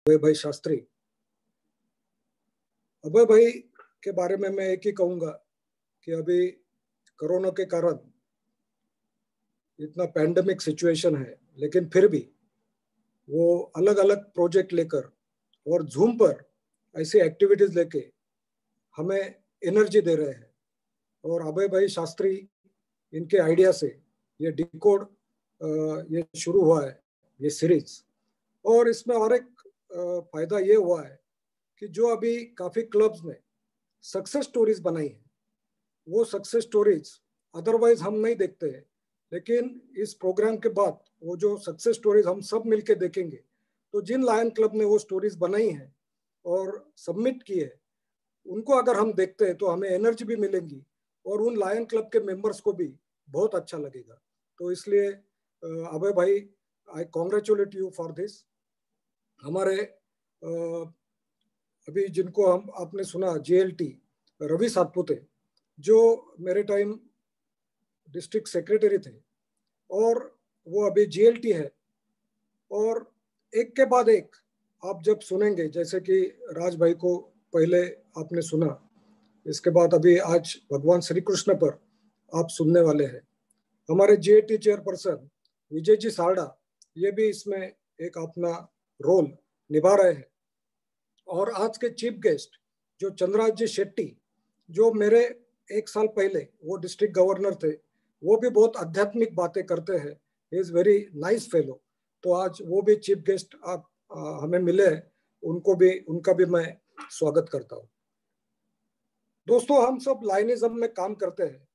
अभय भाई शास्त्री। अभय भाई के बारे में मैं एक ही कहूंगा कि अभी कोरोना के कारण इतना पैंडेमिक सिचुएशन है, लेकिन फिर भी वो अलग अलग प्रोजेक्ट लेकर और जूम पर ऐसी एक्टिविटीज लेके हमें एनर्जी दे रहे हैं। और अभय भाई शास्त्री, इनके आइडिया से ये डिकोड ये शुरू हुआ है, ये सीरीज। और इसमें और एक फायदा ये हुआ है कि जो अभी काफी क्लब्स ने सक्सेस स्टोरीज बनाई है, वो सक्सेस स्टोरीज अदरवाइज हम नहीं देखते हैं, लेकिन इस प्रोग्राम के बाद वो जो सक्सेस स्टोरीज हम सब मिलके देखेंगे, तो जिन लायन क्लब ने वो स्टोरीज बनाई हैं और सबमिट की है, उनको अगर हम देखते हैं तो हमें एनर्जी भी मिलेंगी और उन लायन क्लब के मेंबर्स को भी बहुत अच्छा लगेगा। तो इसलिए अभय भाई, I congratulate you for this. हमारे अभी जिनको हम आपने सुना जेएलटी रवि सातपुते, जो मेरे टाइम डिस्ट्रिक्ट सेक्रेटरी थे और वो अभी जेएलटी है। और एक के बाद एक आप जब सुनेंगे, जैसे कि राज भाई को पहले आपने सुना, इसके बाद अभी आज भगवान श्री कृष्ण पर आप सुनने वाले हैं। हमारे जेएटी चेयरपर्सन विजय जी सारडा, ये भी इसमें एक अपना रोल निभा रहे हैं। और आज के चीफ गेस्ट जो चंद्रराज जी शेट्टी, जो मेरे एक साल पहले वो डिस्ट्रिक्ट गवर्नर थे, वो भी बहुत आध्यात्मिक बातें करते हैं। He is very nice fellow. तो आज वो भी चीफ गेस्ट आप हमें मिले हैं, उनका भी मैं स्वागत करता हूँ। दोस्तों, हम सब लाइनिज्म में काम करते हैं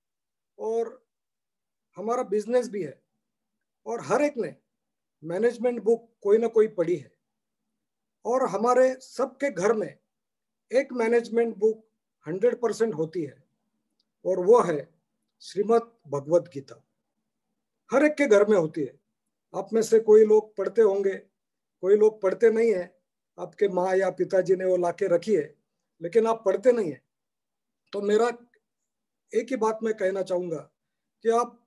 और हमारा बिजनेस भी है, और हर एक ने मैनेजमेंट बुक कोई ना कोई पढ़ी है। और हमारे सबके घर में एक मैनेजमेंट बुक 100% होती है, और वो है श्रीमद् भगवत गीता। हर एक के घर में होती है। आप में से कोई लोग पढ़ते होंगे, कोई लोग पढ़ते नहीं है। आपके माँ या पिताजी ने वो लाके रखी है, लेकिन आप पढ़ते नहीं है। तो मेरा एक ही बात मैं कहना चाहूंगा कि आप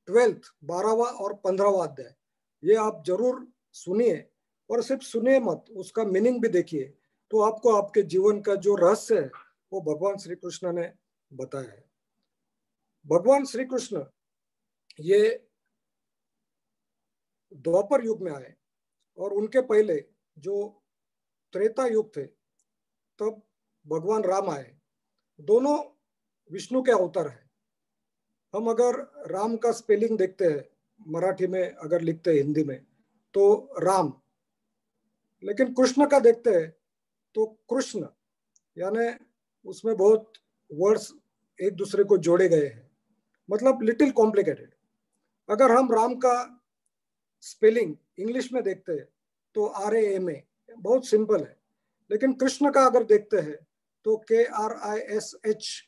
12वां और 15वां अध्याय ये आप जरूर सुनिए, और सिर्फ सुनिए मत, उसका मीनिंग भी देखिए। तो आपको आपके जीवन का जो रहस्य है वो भगवान श्री कृष्ण ने बताया है। भगवान श्री कृष्ण ये द्वापर युग में आए, और उनके पहले जो त्रेता युग थे, तब भगवान राम आए। दोनों विष्णु के अवतार हैं। हम अगर राम का स्पेलिंग देखते हैं, मराठी में अगर लिखते हैं हिंदी में तो राम, लेकिन कृष्ण का देखते हैं तो कृष्ण, यानी उसमें बहुत वर्ड्स एक दूसरे को जोड़े गए हैं, मतलब लिटिल कॉम्प्लिकेटेड। अगर हम राम का स्पेलिंग इंग्लिश में देखते हैं तो RAMA, बहुत सिंपल है। लेकिन कृष्ण का अगर देखते हैं तो KRISHNA,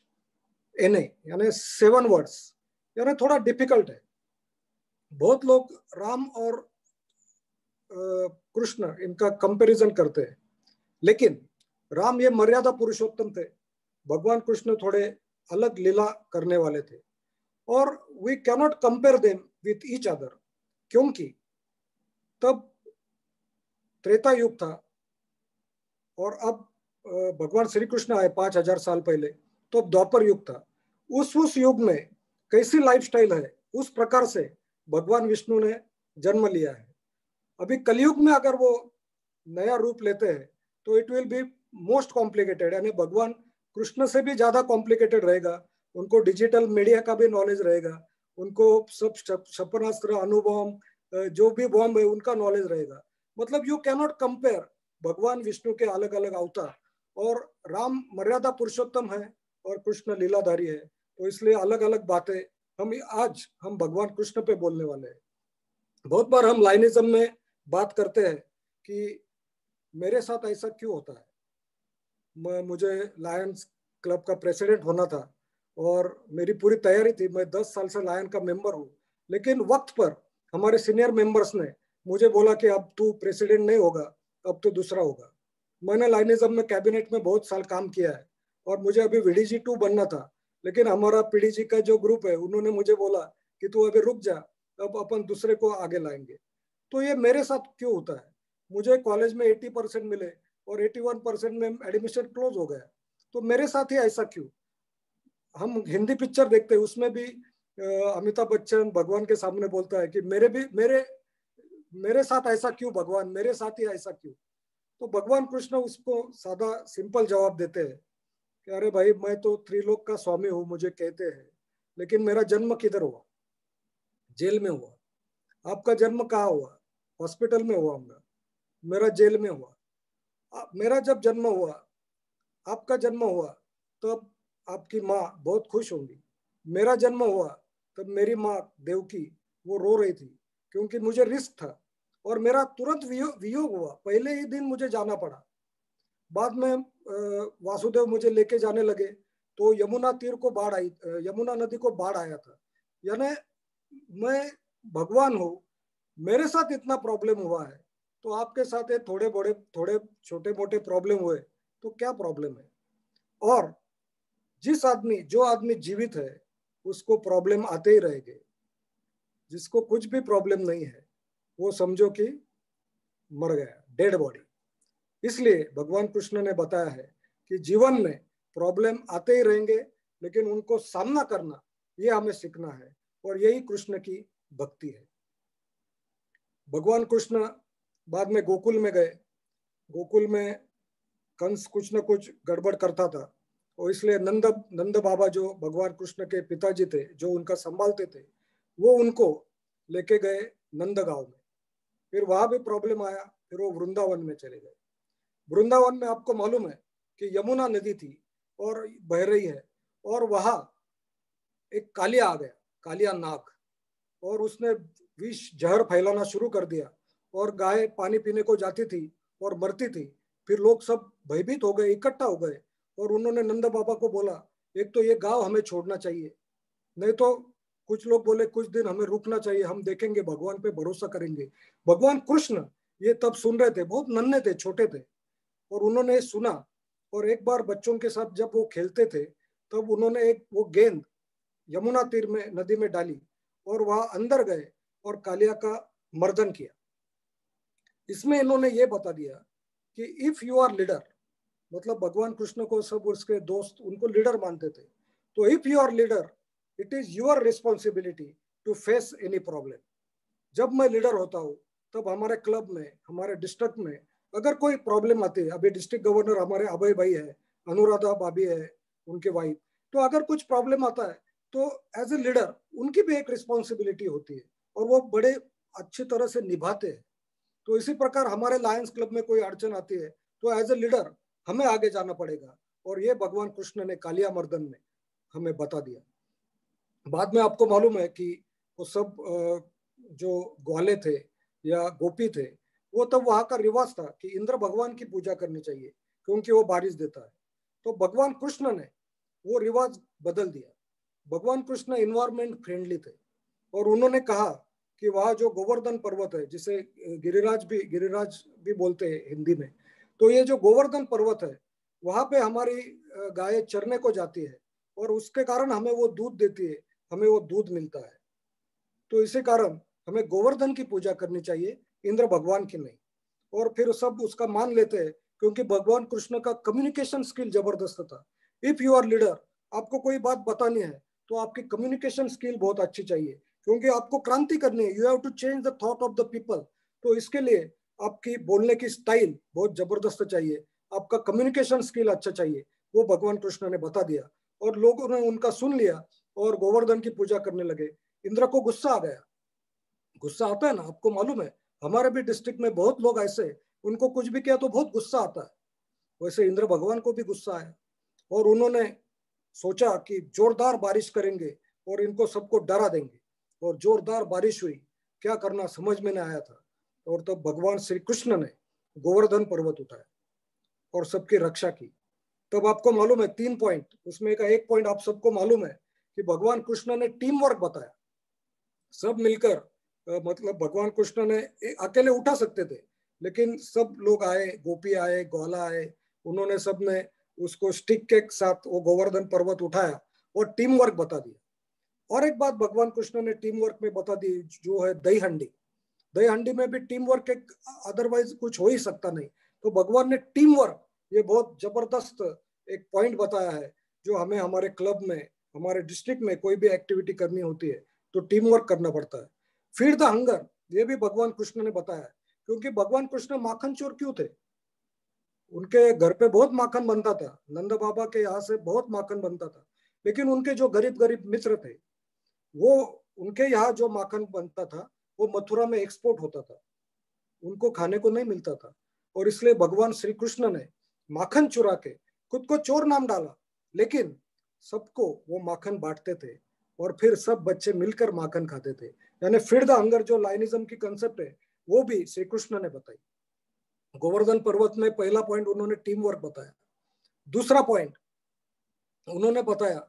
यानी 7 वर्ड्स, यानी थोड़ा डिफिकल्ट है। बहुत लोग राम और कृष्ण इनका कंपैरिजन करते हैं, लेकिन राम ये मर्यादा पुरुषोत्तम थे, भगवान कृष्ण थोड़े अलग लीला करने वाले थे। और we cannot compare them with each other, क्योंकि तब त्रेता युग था और अब भगवान श्री कृष्ण आए 5000 साल पहले, तो द्वापर युग था। उस युग में कैसी लाइफस्टाइल है, उस प्रकार से भगवान विष्णु ने जन्म लिया है। अभी कलयुग में अगर वो नया रूप लेते हैं तो it will be most complicated, यानी भगवान कृष्ण से भी ज्यादा कॉम्प्लिकेटेड रहेगा। उनको डिजिटल मीडिया का भी नॉलेज रहेगा, उनको सब क्षेपणास्त्र, अणुबॉम्ब, जो भी बॉम्ब है उनका नॉलेज रहेगा। मतलब यू कैनॉट कंपेयर भगवान विष्णु के अलग अलग अवतार। और राम मर्यादा पुरुषोत्तम है और कृष्ण लीलाधारी है, तो इसलिए अलग अलग बातें हम भगवान कृष्ण पे बोलने वाले हैं। बहुत बार हम लाइनिज्म में बात करते हैं कि मेरे साथ ऐसा क्यों होता है। मुझे लायंस क्लब का प्रेसिडेंट होना था और मेरी पूरी तैयारी थी, मैं 10 साल से लायन का मेंबर हूँ, लेकिन वक्त पर हमारे सीनियर मेंबर्स ने मुझे बोला कि अब तू प्रेसिडेंट नहीं होगा, अब तो दूसरा होगा। मैंने लाइनिज्म में कैबिनेट में बहुत साल काम किया है और मुझे अभी VDG2 बनना था, लेकिन हमारा PDG का जो ग्रुप है उन्होंने मुझे बोला कि तू अभी रुक जा, अब अपन दूसरे को आगे लाएंगे। तो ये मेरे साथ क्यों होता है? मुझे कॉलेज में 80% मिले और 81% में एडमिशन क्लोज हो गया। तो मेरे साथ ही ऐसा क्यों? हम हिंदी पिक्चर देखते हैं, उसमें भी अमिताभ बच्चन भगवान के सामने बोलता है कि मेरे साथ ऐसा क्यों भगवान, मेरे साथ ही ऐसा क्यों? तो भगवान कृष्ण उसको सादा सिंपल जवाब देते हैं कि अरे भाई, मैं तो त्रिलोक का स्वामी हूँ, मुझे कहते हैं, लेकिन मेरा जन्म किधर हुआ? जेल में हुआ। आपका जन्म कहाँ हुआ? हॉस्पिटल में हुआ होगा। मेरा जेल में हुआ। मेरा जब जन्म हुआ, आपका जन्म हुआ, तब आपकी माँ बहुत खुश होंगी। मेरा जन्म हुआ तब मेरी माँ देवकी वो रो रही थी, क्योंकि मुझे रिस्क था और मेरा तुरंत वियोग हुआ। पहले ही दिन मुझे जाना पड़ा। बाद में वासुदेव मुझे लेके जाने लगे तो यमुना तीर को बाढ़ आई, यमुना नदी को बाढ़ आया था। यानी मैं भगवान हूँ, मेरे साथ इतना प्रॉब्लम हुआ है, तो आपके साथ ये थोड़े छोटे मोटे प्रॉब्लम हुए तो क्या प्रॉब्लम है? और जो आदमी जीवित है उसको प्रॉब्लम आते ही रहेंगे। जिसको कुछ भी प्रॉब्लम नहीं है वो समझो कि मर गया, डेड बॉडी। इसलिए भगवान कृष्ण ने बताया है कि जीवन में प्रॉब्लम आते ही रहेंगे, लेकिन उनको सामना करना ये हमें सीखना है, और यही कृष्ण की भक्ति है। भगवान कृष्ण बाद में गोकुल में गए। गोकुल में कंस कुछ न कुछ गड़बड़ करता था, और इसलिए नंद बाबा जो भगवान कृष्ण के पिताजी थे, जो उनका संभालते थे, वो उनको लेके गए नंद गांव में। फिर वहां भी प्रॉब्लम आया, फिर वो वृंदावन में चले गए। वृंदावन में आपको मालूम है कि यमुना नदी थी और बह रही है, और वहां एक कालिया आ गया, कालिया नाग, और उसने विष जहर फैलाना शुरू कर दिया, और गाय पानी पीने को जाती थी और मरती थी। फिर लोग सब भयभीत हो गए, इकट्ठा हो गए, और उन्होंने नंद बाबा को बोला, एक तो ये गांव हमें छोड़ना चाहिए, नहीं तो कुछ लोग बोले कुछ दिन हमें रुकना चाहिए, हम देखेंगे, भगवान पे भरोसा करेंगे। भगवान कृष्ण ये तब सुन रहे थे, बहुत नन्हे थे, छोटे थे, और उन्होंने सुना। और एक बार बच्चों के साथ जब वो खेलते थे, तब उन्होंने एक वो गेंद यमुना तीर में नदी में डाली, और वहां अंदर गए और कालिया का मर्दन किया। इसमें इन्होंने ये बता दिया कि इफ यू आर लीडर, मतलब भगवान कृष्ण को सब उसके दोस्त उनको लीडर मानते थे, तो if you are leader, it is your responsibility to face any problem. जब मैं लीडर होता हूँ, तब हमारे क्लब में, हमारे डिस्ट्रिक्ट में अगर कोई प्रॉब्लम आती है, अभी डिस्ट्रिक्ट गवर्नर हमारे अभय भाई है, अनुराधा भाभी है, उनके वाइफ, तो अगर कुछ प्रॉब्लम आता है तो एज ए लीडर उनकी भी एक रिस्पॉन्सिबिलिटी होती है, और वो बड़े अच्छी तरह से निभाते हैं। तो इसी प्रकार हमारे लायंस क्लब में कोई अड़चन आती है तो एज ए लीडर हमें आगे जाना पड़ेगा, और ये भगवान कृष्ण ने कालिया मर्दन में हमें बता दिया। बाद में आपको मालूम है कि वो सब जो ग्वाले थे या गोपी थे, वो तब वहां का रिवाज था कि इंद्र भगवान की पूजा करनी चाहिए, क्योंकि वो बारिश देता है। तो भगवान कृष्ण ने वो रिवाज बदल दिया। भगवान कृष्ण इन्वायरमेंट फ्रेंडली थे, और उन्होंने कहा कि वहाँ जो गोवर्धन पर्वत है, जिसे गिरिराज भी बोलते हैं हिंदी में, तो ये जो गोवर्धन पर्वत है, वहां पे हमारी गाय चरने को जाती है, और उसके कारण हमें वो दूध देती है, हमें वो दूध मिलता है। तो इसी कारण हमें गोवर्धन की पूजा करनी चाहिए, इंद्र भगवान की नहीं। और फिर सब उसका मान लेते हैं, क्योंकि भगवान कृष्ण का कम्युनिकेशन स्किल जबरदस्त था। इफ यू आर लीडर, आपको कोई बात बतानी है तो आपकी कम्युनिकेशन स्किल बहुत अच्छी चाहिए, क्योंकि आपको क्रांति करनी है, you have to change the thought of the people. तो इसके लिए आपकी बोलने की स्टाइल बहुत जबरदस्त चाहिए, आपका कम्युनिकेशन स्किल अच्छा चाहिए। वो भगवान कृष्ण ने बता दिया, और लोगों ने उनका सुन लिया और गोवर्धन की पूजा करने लगे। इंद्र को गुस्सा आ गया। गुस्सा आता है ना, आपको मालूम है, हमारे भी डिस्ट्रिक्ट में बहुत लोग ऐसे, उनको कुछ भी किया तो बहुत गुस्सा आता है। वैसे इंद्र भगवान को भी गुस्सा आया, और उन्होंने सोचा कि जोरदार बारिश करेंगे और इनको सबको डरा देंगे, और जोरदार बारिश हुई। क्या करना समझ में नहीं आया था, और तब भगवान श्री कृष्ण ने गोवर्धन पर्वत उठाया और सबकी रक्षा की। तब आपको मालूम है 3 पॉइंट, उसमें का एक पॉइंट आप सबको मालूम है कि भगवान कृष्ण ने टीम वर्क बताया। सब मिलकर, मतलब भगवान कृष्ण ने अकेले उठा सकते थे, लेकिन सब लोग आए, गोपी आए, ग्वाला आए, उन्होंने सब ने उसको स्टिक के साथ वो गोवर्धन पर्वत उठाया और टीम वर्क बता दिया। और एक बात भगवान कृष्ण ने टीम वर्क में बता दी, जो है दही हंडी। दही हंडी में भी टीम वर्क एक, अदरवाइज कुछ हो ही सकता नहीं। तो भगवान ने टीम वर्क ये बहुत जबरदस्त एक पॉइंट बताया है, जो हमें हमारे क्लब में, हमारे डिस्ट्रिक्ट में कोई भी एक्टिविटी करनी होती है तो टीम वर्क करना पड़ता है। फीड द हंगर ये भी भगवान कृष्ण ने बताया, क्योंकि भगवान कृष्ण माखन चोर क्यों थे? उनके घर पे बहुत माखन बनता था, नंद बाबा के यहाँ से बहुत माखन बनता था, लेकिन उनके जो गरीब गरीब मित्र थे, वो उनके यहाँ जो माखन बनता था वो मथुरा में एक्सपोर्ट होता था, उनको खाने को नहीं मिलता था। और इसलिए भगवान श्री कृष्ण ने माखन चुरा के खुद को चोर नाम डाला, लेकिन सबको वो माखन बांटते थे और फिर सब बच्चे मिलकर माखन खाते थे। यानी फीड द हंगर जो लाइनिज्म की कंसेप्ट है वो भी श्री कृष्ण ने बताई। गोवर्धन पर्वत में पहला पॉइंट उन्होंने टीम वर्क बताया। दूसरा पॉइंट उन्होंने बताया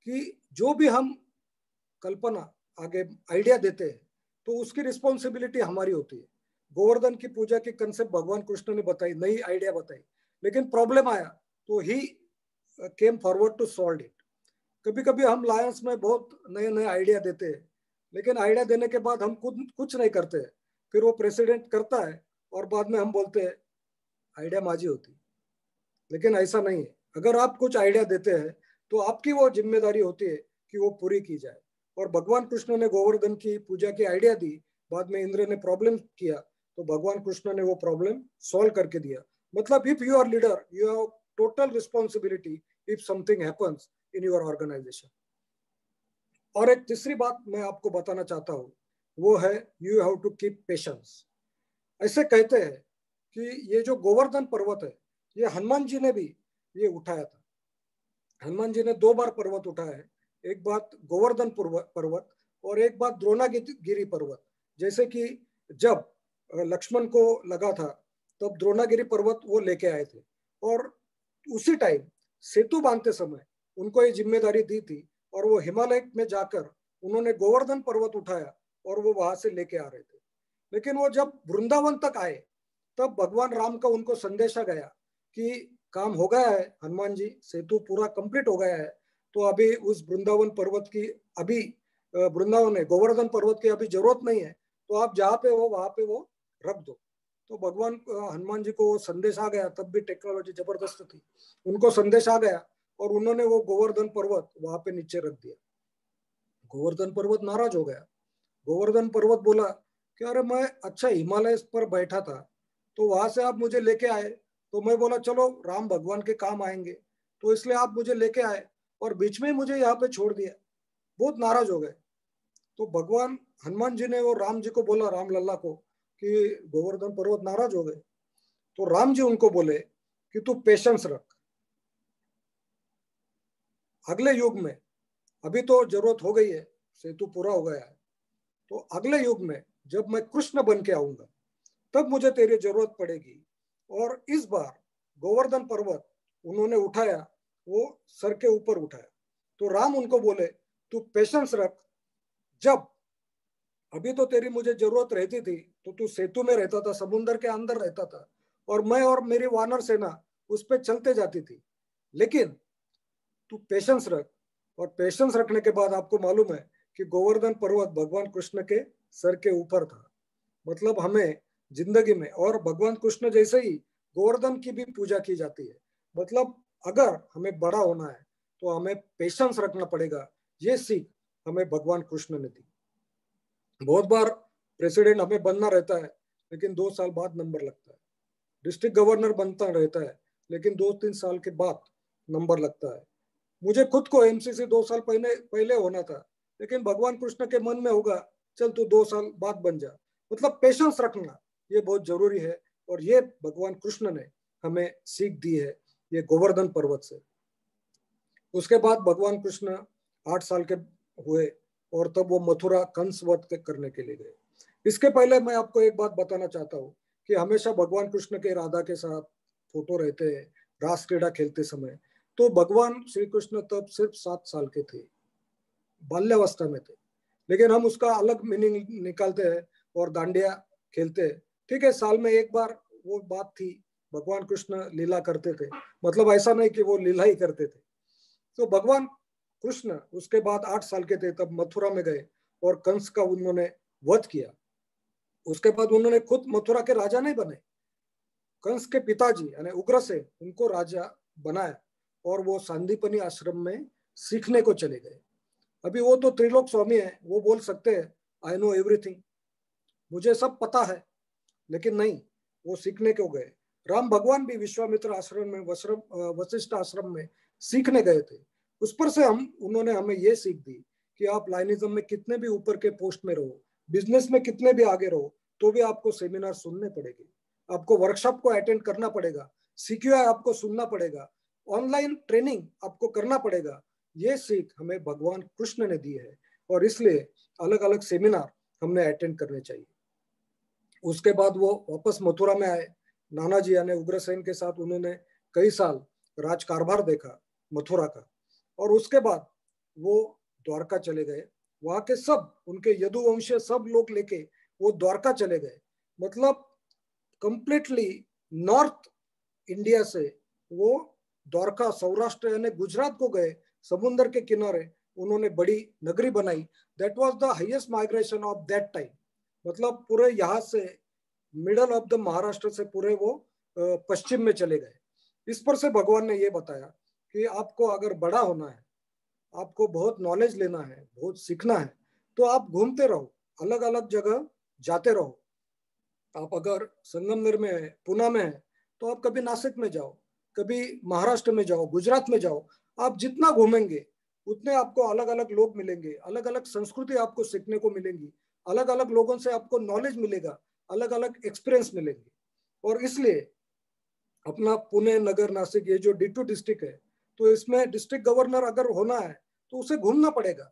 कि जो भी हम कल्पना आगे आइडिया देते हैं तो उसकी रिस्पॉन्सिबिलिटी हमारी होती है। गोवर्धन की पूजा की कंसेप्ट भगवान कृष्ण ने बताई, नई आइडिया बताई, लेकिन प्रॉब्लम आया तो ही came forward to solve it. कभी कभी हम लायंस में बहुत नए नए आइडिया देते हैं, लेकिन आइडिया देने के बाद हम खुद कुछ नहीं करते, फिर वो प्रेसिडेंट करता है और बाद में हम बोलते हैं आइडिया माझी होती। लेकिन ऐसा नहीं है, अगर आप कुछ आइडिया देते हैं तो आपकी वो जिम्मेदारी होती है कि वो पूरी की जाए। और भगवान कृष्ण ने गोवर्धन की पूजा की आइडिया दी, बाद में इंद्र ने प्रॉब्लम किया तो भगवान कृष्ण ने वो प्रॉब्लम सॉल्व करके दिया। मतलब if you are leader you have total responsibility if something happens in your organisation. और एक तीसरी बात मैं आपको बताना चाहता हूँ, वो है you have to keep patience. ऐसे कहते हैं कि ये जो गोवर्धन पर्वत है ये हनुमान जी ने भी ये उठाया था। हनुमान जी ने 2 बार पर्वत उठाया है, एक बात गोवर्धन पर्वत और एक बात द्रोणागिरी पर्वत। जैसे कि जब लक्ष्मण को लगा था तब द्रोणागिरी पर्वत वो लेके आए थे, और उसी टाइम सेतु बांधते समय उनको ये जिम्मेदारी दी थी, और वो हिमालय में जाकर उन्होंने गोवर्धन पर्वत उठाया और वो वहां से लेके आ रहे थे। लेकिन वो जब वृंदावन तक आए तब भगवान राम का उनको संदेशा गया कि काम हो गया है हनुमान जी, सेतु पूरा कंप्लीट हो गया है, तो अभी उस वृंदावन पर्वत की अभी वृंदावन है गोवर्धन पर्वत की अभी जरूरत नहीं है, तो आप जहाँ पे हो वहां पे वो रख दो। तो भगवान हनुमान जी को वो संदेश आ गया, तब भी टेक्नोलॉजी जबरदस्त थी, उनको संदेश आ गया और उन्होंने वो गोवर्धन पर्वत वहां पे नीचे रख दिया। गोवर्धन पर्वत नाराज हो गया। गोवर्धन पर्वत बोला कि अरे मैं अच्छा हिमालय पर बैठा था, तो वहां से आप मुझे लेके आए, तो मैं बोला चलो राम भगवान के काम आएंगे, तो इसलिए आप मुझे लेके आए और बीच में ही मुझे यहाँ पे छोड़ दिया। बहुत नाराज हो गए। तो भगवान हनुमान जी ने वो राम जी को बोला, राम लल्ला को, कि गोवर्धन पर्वत नाराज हो गए। तो राम जी उनको बोले कि तू पेशेंस रख, अगले युग में, अभी तो जरूरत हो गई है, सेतु पूरा हो गया है, तो अगले युग में जब मैं कृष्ण बन के आऊंगा तब मुझे तेरी जरूरत पड़ेगी। और इस बार गोवर्धन पर्वत उन्होंने उठाया, वो सर के ऊपर उठाया। तो राम उनको बोले तू पेशेंस रख, जब अभी तो तेरी मुझे जरूरत रहती थी तो तू सेतु में रहता था, समुद्र के अंदर रहता था, और मैं और मेरी वानर सेना उस पर चलते जाती थी, लेकिन तू पेशेंस रख। और पेशेंस रखने के बाद आपको मालूम है कि गोवर्धन पर्वत भगवान कृष्ण के सर के ऊपर था। मतलब हमें जिंदगी में, और भगवान कृष्ण जैसे ही गोवर्धन की भी पूजा की जाती है, मतलब अगर हमें बड़ा होना है तो हमें पेशेंस रखना पड़ेगा। ये सीख हमें भगवान कृष्ण ने दी। बहुत बार प्रेसिडेंट हमें बनना रहता है लेकिन 2 साल बाद नंबर लगता है, डिस्ट्रिक्ट गवर्नर बनता रहता है लेकिन 2-3 साल के बाद नंबर लगता है। मुझे खुद को एमसीसी 2 साल पहले पहले होना था, लेकिन भगवान कृष्ण के मन में होगा चल तू 2 साल बाद बन जा। मतलब पेशेंस रखना ये बहुत जरूरी है, और ये भगवान कृष्ण ने हमें सीख दी है ये गोवर्धन पर्वत से। उसके बाद भगवान कृष्ण 8 साल के हुए और तब वो मथुरा कंस वध करने के लिए गए। इसके पहले मैं आपको एक बात बताना चाहता हूँ कि हमेशा भगवान कृष्ण के राधा के साथ फोटो रहते हैं रास क्रीड़ा खेलते समय। तो भगवान श्री कृष्ण तब सिर्फ 7 साल के थे, बाल्यावस्था में थे, लेकिन हम उसका अलग मीनिंग निकालते हैं और दांडिया खेलते हैं। ठीक है, साल में एक बार वो बात थी, भगवान कृष्ण लीला करते थे, मतलब ऐसा नहीं कि वो लीला ही करते थे। तो भगवान कृष्ण उसके बाद 8 साल के थे तब मथुरा में गए और कंस का उन्होंने वध किया। उसके बाद उन्होंने खुद मथुरा के राजा नहीं बने, कंस के पिताजी यानी उग्रसेन उनको राजा बनाया और वो सांदीपनी आश्रम में सीखने को चले गए। अभी वो तो त्रिलोक स्वामी है, वो बोल सकते हैं आई नो एवरीथिंग, मुझे सब पता है, लेकिन नहीं, वो सीखने क्यों गए। राम भगवान भी विश्वामित्र आश्रम में, वशिष्ठ आश्रम में सीखने गए थे। उस पर से हम उन्होंने हमें ये सीख दी कि आप लाइनिज्म में कितने भी ऊपर के पोस्ट में रहो, बिजनेस में कितने भी आगे रहो, तो भी आपको सेमिनार सुनने पड़ेगी, आपको वर्कशॉप को अटेंड करना पड़ेगा, सीक्यूआई आपको सुनना पड़ेगा, ऑनलाइन ट्रेनिंग आपको करना पड़ेगा। ये सीख हमें भगवान कृष्ण ने दी है और इसलिए अलग अलग सेमिनार हमने अटेंड करने चाहिए। उसके बाद वो वापस मथुरा में आए, नानाजी यानी उग्रसेन के साथ उन्होंने कई साल राज कारभार देखा मथुरा का, और उसके बाद वो द्वारका चले गए। वहां के सब उनके यदुवंशीय सब लोग लेके वो द्वारका चले गए। मतलब कंप्लीटली नॉर्थ इंडिया से वो द्वारका, सौराष्ट्र यानी गुजरात को गए, समुद्र के किनारे उन्होंने बड़ी नगरी बनाई। That was the highest migration of that time. मतलब पूरे यहाँ से मिडल ऑफ द महाराष्ट्र से पूरे वो पश्चिम में चले गए। इस पर से भगवान ने ये बताया कि आपको अगर बड़ा होना है, आपको बहुत नॉलेज लेना है, बहुत सीखना है, तो आप घूमते रहो, अलग अलग जगह जाते रहो। आप अगर संगमनेर में है, पुणे में है, तो आप कभी नासिक में जाओ, कभी महाराष्ट्र में जाओ, गुजरात में जाओ। आप जितना घूमेंगे उतने आपको अलग अलग लोग मिलेंगे, अलग अलग संस्कृति आपको सीखने को मिलेंगी, अलग अलग लोगों से आपको नॉलेज मिलेगा, अलग अलग एक्सपीरियंस मिलेंगे। और इसलिए अपना पुणे, नगर, नासिक ये जो D2 डिस्ट्रिक्ट है, तो इसमें डिस्ट्रिक्ट गवर्नर अगर होना है तो उसे घूमना पड़ेगा,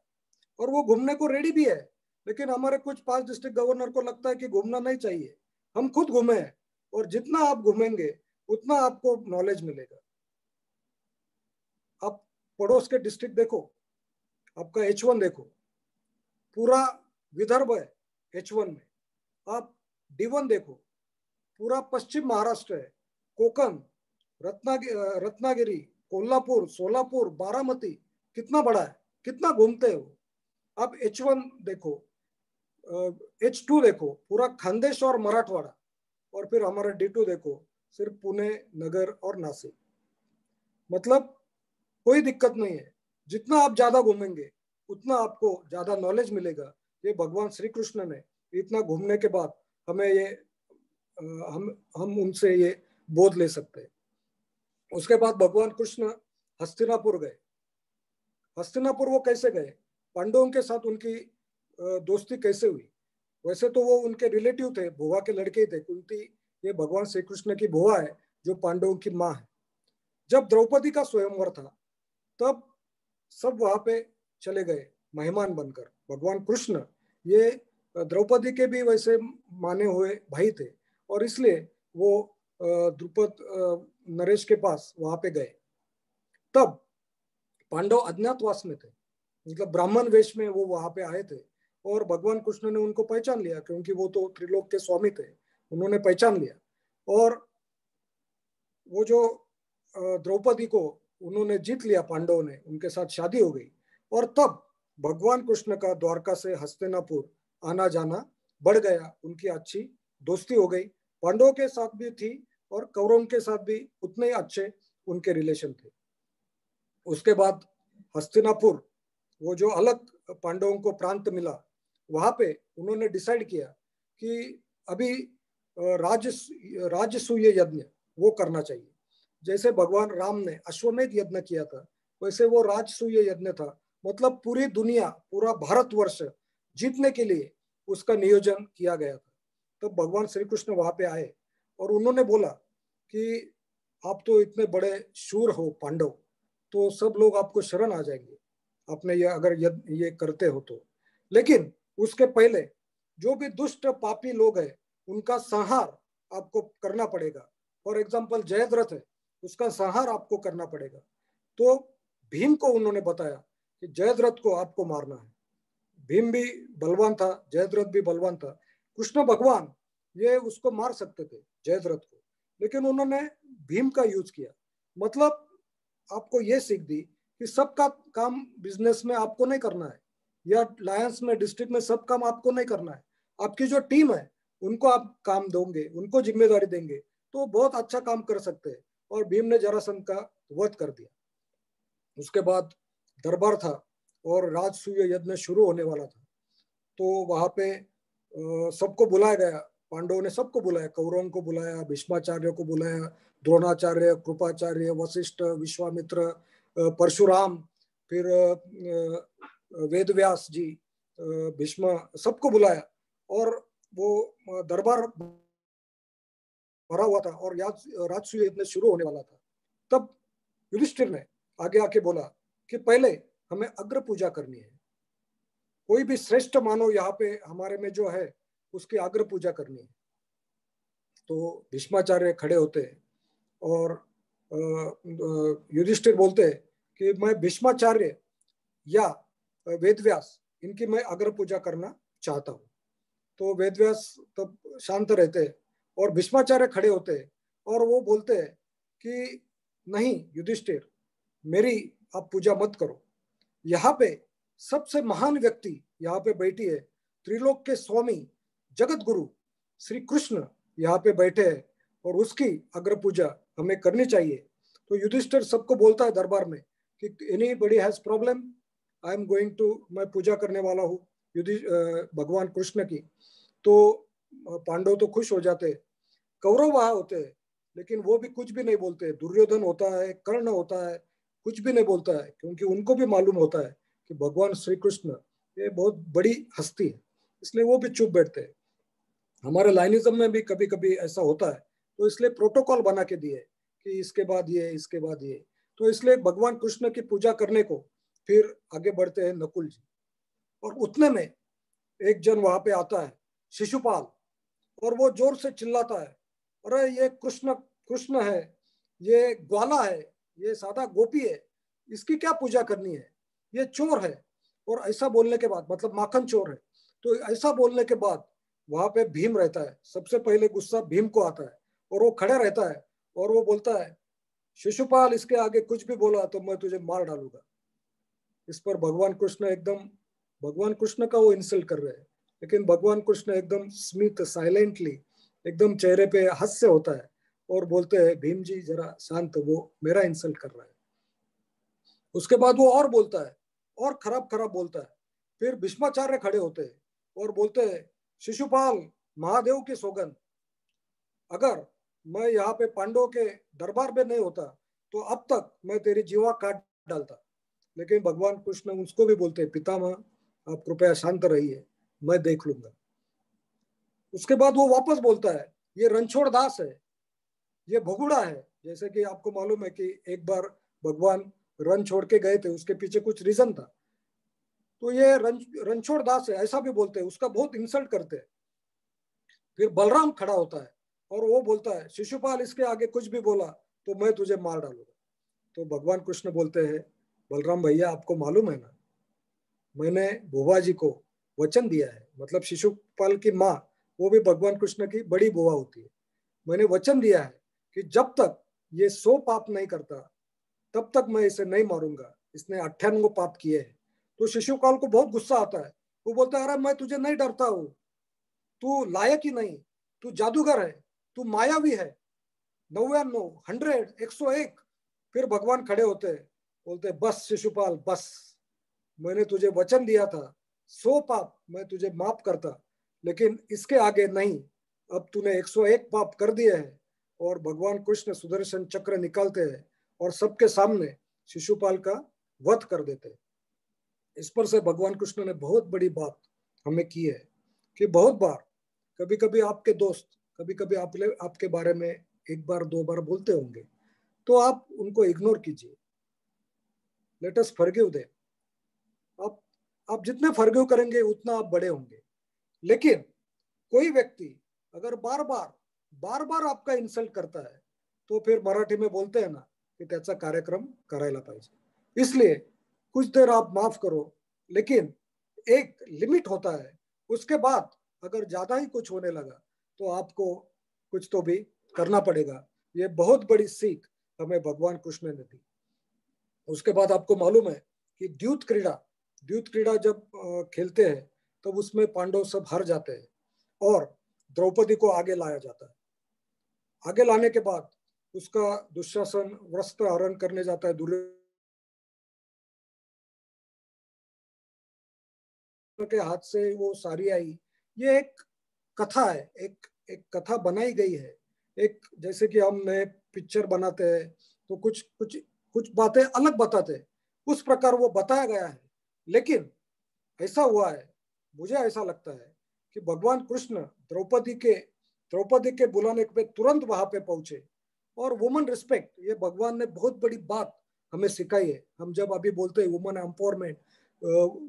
और वो घूमने को रेडी भी है। लेकिन हमारे कुछ 5 डिस्ट्रिक्ट गवर्नर को लगता है कि घूमना नहीं चाहिए। हम खुद घूमे हैं, और जितना आप घूमेंगे उतना आपको नॉलेज मिलेगा। आप पड़ोस के डिस्ट्रिक्ट देखो, आपका H1 देखो, पूरा विदर्भ है H1 में। आप D1 देखो, पूरा पश्चिम महाराष्ट्र है, कोकण, रत्नागिरी, कोल्हापुर, सोलापुर, बारामती, कितना बड़ा है, कितना घूमते हो। आप H1 देखो, H2 देखो, पूरा खानदेश और मराठवाड़ा, और फिर हमारा D2 देखो, सिर्फ पुणे, नगर और नासिक। मतलब कोई दिक्कत नहीं है, जितना आप ज्यादा घूमेंगे उतना आपको ज्यादा नॉलेज मिलेगा। ये भगवान श्री कृष्ण ने इतना घूमने के बाद हमें ये हम उनसे ये बोध ले सकते हैं। उसके बाद भगवान कृष्ण हस्तिनापुर गए। हस्तिनापुर वो कैसे गए, पांडवों के साथ उनकी दोस्ती कैसे हुई। वैसे तो वो उनके रिलेटिव थे, बुआ के लड़के थे, कुंती ये भगवान श्री कृष्ण की बुआ है जो पांडवों की माँ है। जब द्रौपदी का स्वयंवर था तब सब वहां पे चले गए मेहमान बनकर। भगवान कृष्ण ये द्रौपदी के भी वैसे माने हुए भाई थे, और इसलिए वो द्रुपद नरेश के पास वहां पे गए। तब पांडव अज्ञातवास में थे, मतलब ब्राह्मण वेश में वो वहां पे आए थे, और भगवान कृष्ण ने उनको पहचान लिया क्योंकि वो तो त्रिलोक के स्वामी थे। उन्होंने पहचान लिया, और वो जो द्रौपदी को उन्होंने जीत लिया, पांडवों ने, उनके साथ शादी हो गई। और तब भगवान कृष्ण का द्वारका से हस्तिनापुर आना जाना बढ़ गया, उनकी अच्छी दोस्ती हो गई। पांडवों के साथ भी थी और कौरवों के साथ भी उतने ही अच्छे उनके रिलेशन थे। उसके बाद हस्तिनापुर, वो जो अलग पांडवों को प्रांत मिला, वहां पे उन्होंने डिसाइड किया कि अभी राजसूय यज्ञ वो करना चाहिए। जैसे भगवान राम ने अश्वमेध यज्ञ किया था, वैसे वो राजसूय यज्ञ था। मतलब पूरी दुनिया, पूरा भारतवर्ष जीतने के लिए उसका नियोजन किया गया था। तो भगवान श्री कृष्ण वहां पे आए और उन्होंने बोला कि आप तो इतने बड़े शूर हो पांडव, तो सब लोग आपको शरण आ जाएंगे आपने ये अगर ये करते हो तो। लेकिन उसके पहले जो भी दुष्ट पापी लोग हैं उनका संहार आपको करना पड़ेगा। फॉर एग्जाम्पल जयद्रथ है, उसका संहार आपको करना पड़ेगा। तो भीम को उन्होंने बताया कि जयद्रथ को आपको मारना है। भीम भी बलवान था, जयद्रथ भी बलवान था। कृष्ण भगवान ये उसको मार सकते थे जयद्रथ को, लेकिन उन्होंने भीम का यूज किया। मतलब आपको ये सीख दी कि सबका काम बिजनेस में आपको नहीं करना है, या लायंस में, डिस्ट्रिक्ट में सब काम आपको नहीं करना है। आपकी जो टीम है उनको आप काम दोगे, उनको जिम्मेदारी देंगे तो बहुत अच्छा काम कर सकते हैं। और भीम ने जरासंध का वध कर दिया। उसके बाद दरबार था और राजसूय यज्ञ शुरू होने वाला था। तो वहां पे सबको बुलाया गया, पांडवों ने सबको बुलाया, कौरवों को बुलाया, भीष्माचार्य को बुलाया, द्रोणाचार्य, कृपाचार्य, वशिष्ठ, विश्वामित्र, परशुराम, फिर वेदव्यास जी, भीष्म, सबको बुलाया। और वो दरबार भरा हुआ था और राजसूय यज्ञ शुरू होने वाला था। तब युधिष्ठिर ने आगे आके बोला कि पहले हमें अग्र पूजा करनी है, कोई भी श्रेष्ठ मानव यहाँ पे हमारे में जो है उसकी अग्र पूजा करनी है। तो भीष्माचार्य खड़े होते और युधिष्ठिर बोलते कि मैं भीष्माचार्य या वेदव्यास, इनकी मैं अग्र पूजा करना चाहता हूँ। तो वेदव्यास तब शांत रहते और भीष्माचार्य खड़े होते और वो बोलते हैं कि नहीं युधिष्ठिर, मेरी आप पूजा मत करो। यहाँ पे सबसे महान व्यक्ति यहाँ पे बैठी है, त्रिलोक के स्वामी जगत गुरु श्री कृष्ण यहाँ पे बैठे हैं और उसकी अग्र पूजा हमें करनी चाहिए। तो युधिष्ठिर सबको बोलता है दरबार में कि anybody has problem, I am going to, मैं पूजा करने वाला हूँ भगवान कृष्ण की। तो पांडव तो खुश हो जाते, कौरव वहां होते हैं लेकिन वो भी कुछ भी नहीं बोलते, दुर्योधन होता है, कर्ण होता है, कुछ भी नहीं बोलता है, क्योंकि उनको भी मालूम होता है कि भगवान श्री कृष्ण ये बहुत बड़ी हस्ती है, इसलिए वो भी चुप बैठते हैं। हमारे लाइनिज्म में भी कभी कभी ऐसा होता है, तो इसलिए प्रोटोकॉल बना के दिए कि इसके बाद ये, इसके बाद ये। तो इसलिए भगवान कृष्ण की पूजा करने को फिर आगे बढ़ते हैं नकुल जी। और उतने में एक जन वहां पे आता है, शिशुपाल, और वो जोर से चिल्लाता है, अरे ये कृष्ण कृष्ण है, ये ग्वाला है, ये सादा गोपी है, इसकी क्या पूजा करनी है, ये चोर है। और ऐसा बोलने के बाद, मतलब माखन चोर है, तो ऐसा बोलने के बाद वहां पे भीम रहता है, सबसे पहले गुस्सा भीम को आता है और वो खड़ा रहता है और वो बोलता है, शिशुपाल इसके आगे कुछ भी बोला तो मैं तुझे मार डालूंगा। इस पर भगवान कृष्ण एकदम, भगवान कृष्ण का वो इंसल्ट कर रहे हैं, लेकिन भगवान कृष्ण एकदम स्मित साइलेंटली, एकदम चेहरे पे हास्य होता है और बोलते हैं, भीम जी जरा शांत, वो मेरा इंसल्ट कर रहा है। उसके बाद वो और बोलता है और खराब खराब बोलता है। फिर भीष्माचार्य खड़े होते हैं और बोलते हैं, शिशुपाल, महादेव की सौगंध, अगर मैं यहाँ पे पांडवों के दरबार में नहीं होता तो अब तक मैं तेरी जीवा काट डालता। लेकिन भगवान कृष्ण उसको भी बोलते हैं, पितामह आप कृपया शांत रहिए, मैं देख लूंगा। उसके बाद वो वापस बोलता है, ये रणछोड़ दास है, ये भगुड़ा है। जैसे कि आपको मालूम है कि एक बार भगवान रण छोड़ के गए थे, उसके पीछे कुछ रीजन था। तो ये रणछोड़ दास है ऐसा भी बोलते हैं, उसका बहुत इंसल्ट करते हैं। फिर बलराम खड़ा होता है और वो बोलता है, शिशुपाल इसके आगे कुछ भी बोला तो मैं तुझे मार डालूंगा। तो भगवान कृष्ण बोलते हैं, बलराम भैया आपको मालूम है ना, मैंने बुआ जी को वचन दिया है, मतलब शिशुपाल की माँ, वो भी भगवान कृष्ण की बड़ी बुआ होती है, मैंने वचन दिया है कि जब तक ये 100 पाप नहीं करता तब तक मैं इसे नहीं मारूंगा, इसने 98 पाप किए हैं। तो शिशुपाल को बहुत गुस्सा आता है, वो बोलता है, अरे मैं तुझे नहीं डरता हूँ, तू लायक ही नहीं, तू जादूगर है, तू मायावी है, 99, 100, 101। फिर भगवान खड़े होते हैं, बोलते बस शिशुपाल बस, मैंने तुझे वचन दिया था 100 पाप मैं तुझे माफ करता, लेकिन इसके आगे नहीं, अब तूने 101 पाप कर दिए हैं। और भगवान कृष्ण सुदर्शन चक्र निकालते हैं और सबके सामने शिशुपाल का वध कर देते हैं। इस पर से भगवान कृष्ण ने बहुत बड़ी बात हमें की है कि बहुत बार, कभी कभी आपके दोस्त कभी कभी आपके बारे में एक बार दो बार बोलते होंगे, तो आप उनको इग्नोर कीजिए, लेट अस फॉरगिव देम। आप आप जितने फॉरगिव करेंगे उतना आप बड़े होंगे। लेकिन कोई व्यक्ति अगर बार बार आपका इंसल्ट करता है, तो फिर मराठी में बोलते हैं ना कि त्याचा कार्यक्रम करायला पाहिजे। इसलिए कुछ देर आप माफ करो, लेकिन एक लिमिट होता है, उसके बाद अगर ज्यादा ही कुछ होने लगा तो आपको कुछ तो भी करना पड़ेगा। ये बहुत बड़ी सीख हमें भगवान कृष्ण ने दी। उसके बाद आपको मालूम है कि द्यूत क्रीड़ा जब खेलते हैं तब उसमें पांडव सब हार जाते हैं और द्रौपदी को आगे लाया जाता है। आगे लाने के बाद उसका दुशासन वस्त्र हरण करने जाता है, दुर्योधन के हाथ से वो साड़ी आई। ये एक कथा है, एक एक कथा बनाई गई है। एक जैसे कि हम नए पिक्चर बनाते हैं तो कुछ कुछ कुछ बातें अलग बताते हैं, उस प्रकार वो बताया गया है। लेकिन ऐसा हुआ है, मुझे ऐसा लगता है कि भगवान कृष्ण द्रौपदी के बुलाने पे तुरंत वहां पे पहुंचे। और वुमन रिस्पेक्ट, ये भगवान ने बहुत बड़ी बात हमें सिखाई है। हम जब अभी बोलते हैं वुमन एम्पावरमेंट,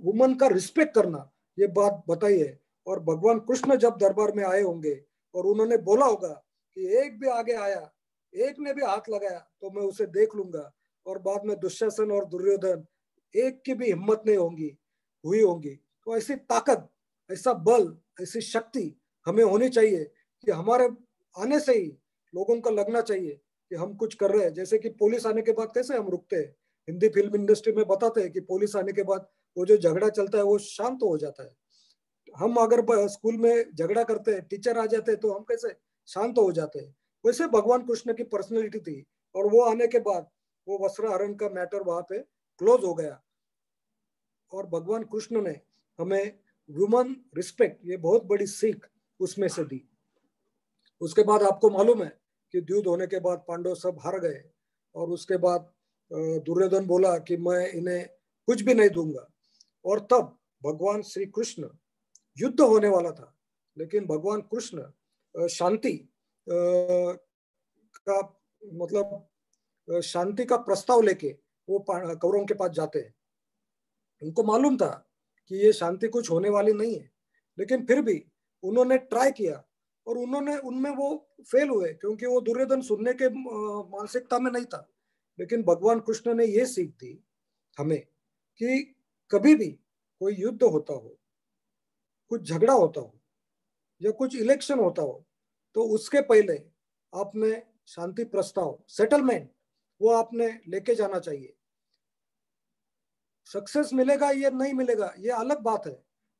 वुमन का रिस्पेक्ट करना, ये बात बताई है। और भगवान कृष्ण जब दरबार में आए होंगे और उन्होंने बोला होगा कि एक भी आगे आया, एक ने भी हाथ लगाया तो मैं उसे देख लूंगा। और बाद में दुशासन और दुर्योधन, एक की भी हिम्मत नहीं हुई होंगी। तो ऐसी ताकत, ऐसा बल, ऐसी शक्ति हमें होनी चाहिए कि हमारे आने से ही लोगों को लगना चाहिए कि हम कुछ कर रहे हैं। जैसे कि पुलिस आने के बाद कैसे हम रुकते हैं, हिंदी फिल्म इंडस्ट्री में बताते हैं कि पुलिस आने के बाद वो जो झगड़ा चलता है वो शांत हो जाता है। हम अगर स्कूल में झगड़ा करते हैं, टीचर आ जाते हैं, तो हम कैसे शांत हो जाते हैं। वैसे भगवान कृष्ण की पर्सनैलिटी थी, और वो आने के बाद वो वस्त्र हरण का मैटर वहां पे क्लोज हो गया। और भगवान कृष्ण ने हमें ह्यूमन रिस्पेक्ट, ये बहुत बड़ी सीख उसमें से दी। उसके बाद आपको मालूम है कि युद्ध होने के बाद पांडव सब हार गए, और उसके बाद दुर्योधन बोला कि मैं इन्हें कुछ भी नहीं दूंगा। और तब भगवान श्री कृष्ण, युद्ध होने वाला था लेकिन भगवान कृष्ण शांति का मतलब शांति का प्रस्ताव लेके वो कौरवों के पास जाते हैं। उनको मालूम था कि ये शांति कुछ होने वाली नहीं है, लेकिन फिर भी उन्होंने ट्राई किया, और उन्होंने उनमें वो फेल हुए क्योंकि वो दुर्योधन सुनने के मानसिकता में नहीं था। लेकिन भगवान कृष्ण ने ये सीख दी हमें कि कभी भी कोई युद्ध होता हो, कुछ झगड़ा होता हो, या कुछ इलेक्शन होता हो, तो उसके पहले आपने शांति प्रस्ताव, सेटलमेंट, वो आपने लेके जाना चाहिए। सक्सेस मिलेगा ये नहीं मिलेगा ये अलग बात है।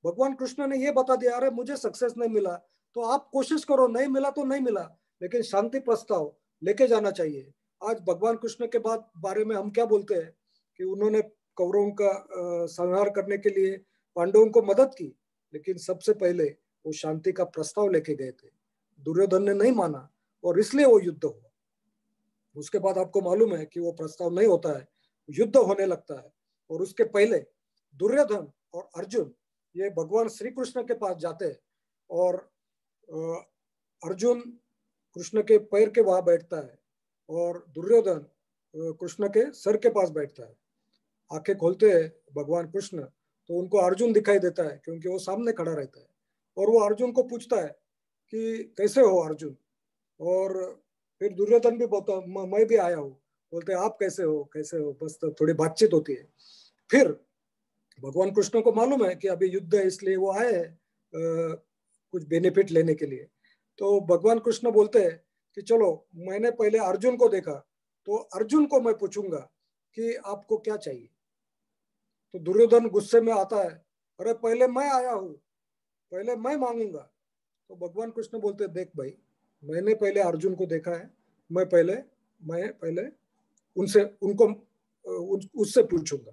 भगवान कृष्ण ने ये बता दिया, अरे मुझे सक्सेस नहीं मिला तो आप कोशिश करो, नहीं मिला तो नहीं मिला, लेकिन शांति प्रस्ताव लेके जाना चाहिए। आज भगवान कृष्ण के बाद बारे में हम क्या बोलते हैं कि उन्होंने कौरवों का संहार करने के लिए पांडवों को मदद की, लेकिन सबसे पहले वो शांति का प्रस्ताव लेके गए थे। दुर्योधन ने नहीं माना और इसलिए वो युद्ध हुआ। उसके बाद आपको मालूम है कि वो प्रस्ताव नहीं होता है, युद्ध होने लगता है। और उसके पहले दुर्योधन और अर्जुन ये भगवान श्री कृष्ण के पास जाते हैं, और अर्जुन कृष्ण के पैर के वहां बैठता है, और दुर्योधन कृष्ण के सर के पास बैठता है। आंखें खोलते हैं भगवान कृष्ण तो उनको अर्जुन दिखाई देता है क्योंकि वो सामने खड़ा रहता है। और वो अर्जुन को पूछता है कि कैसे हो अर्जुन। और फिर दुर्योधन भी बोलता मैं भी आया हूँ, बोलते आप कैसे हो कैसे हो, बस तो थोड़ी बातचीत होती है। फिर भगवान कृष्ण को मालूम है कि अभी युद्ध है, इसलिए वो आए हैं कुछ बेनिफिट लेने के लिए। तो भगवान कृष्ण बोलते हैं कि चलो, मैंने पहले अर्जुन को देखा तो अर्जुन को मैं पूछूंगा कि आपको क्या चाहिए। तो दुर्योधन गुस्से में आता है, अरे पहले मैं आया हूँ, पहले मैं मांगूंगा। तो भगवान कृष्ण बोलते देख भाई, मैंने पहले अर्जुन को देखा है, मैं पहले उनसे उनको उससे पूछूंगा।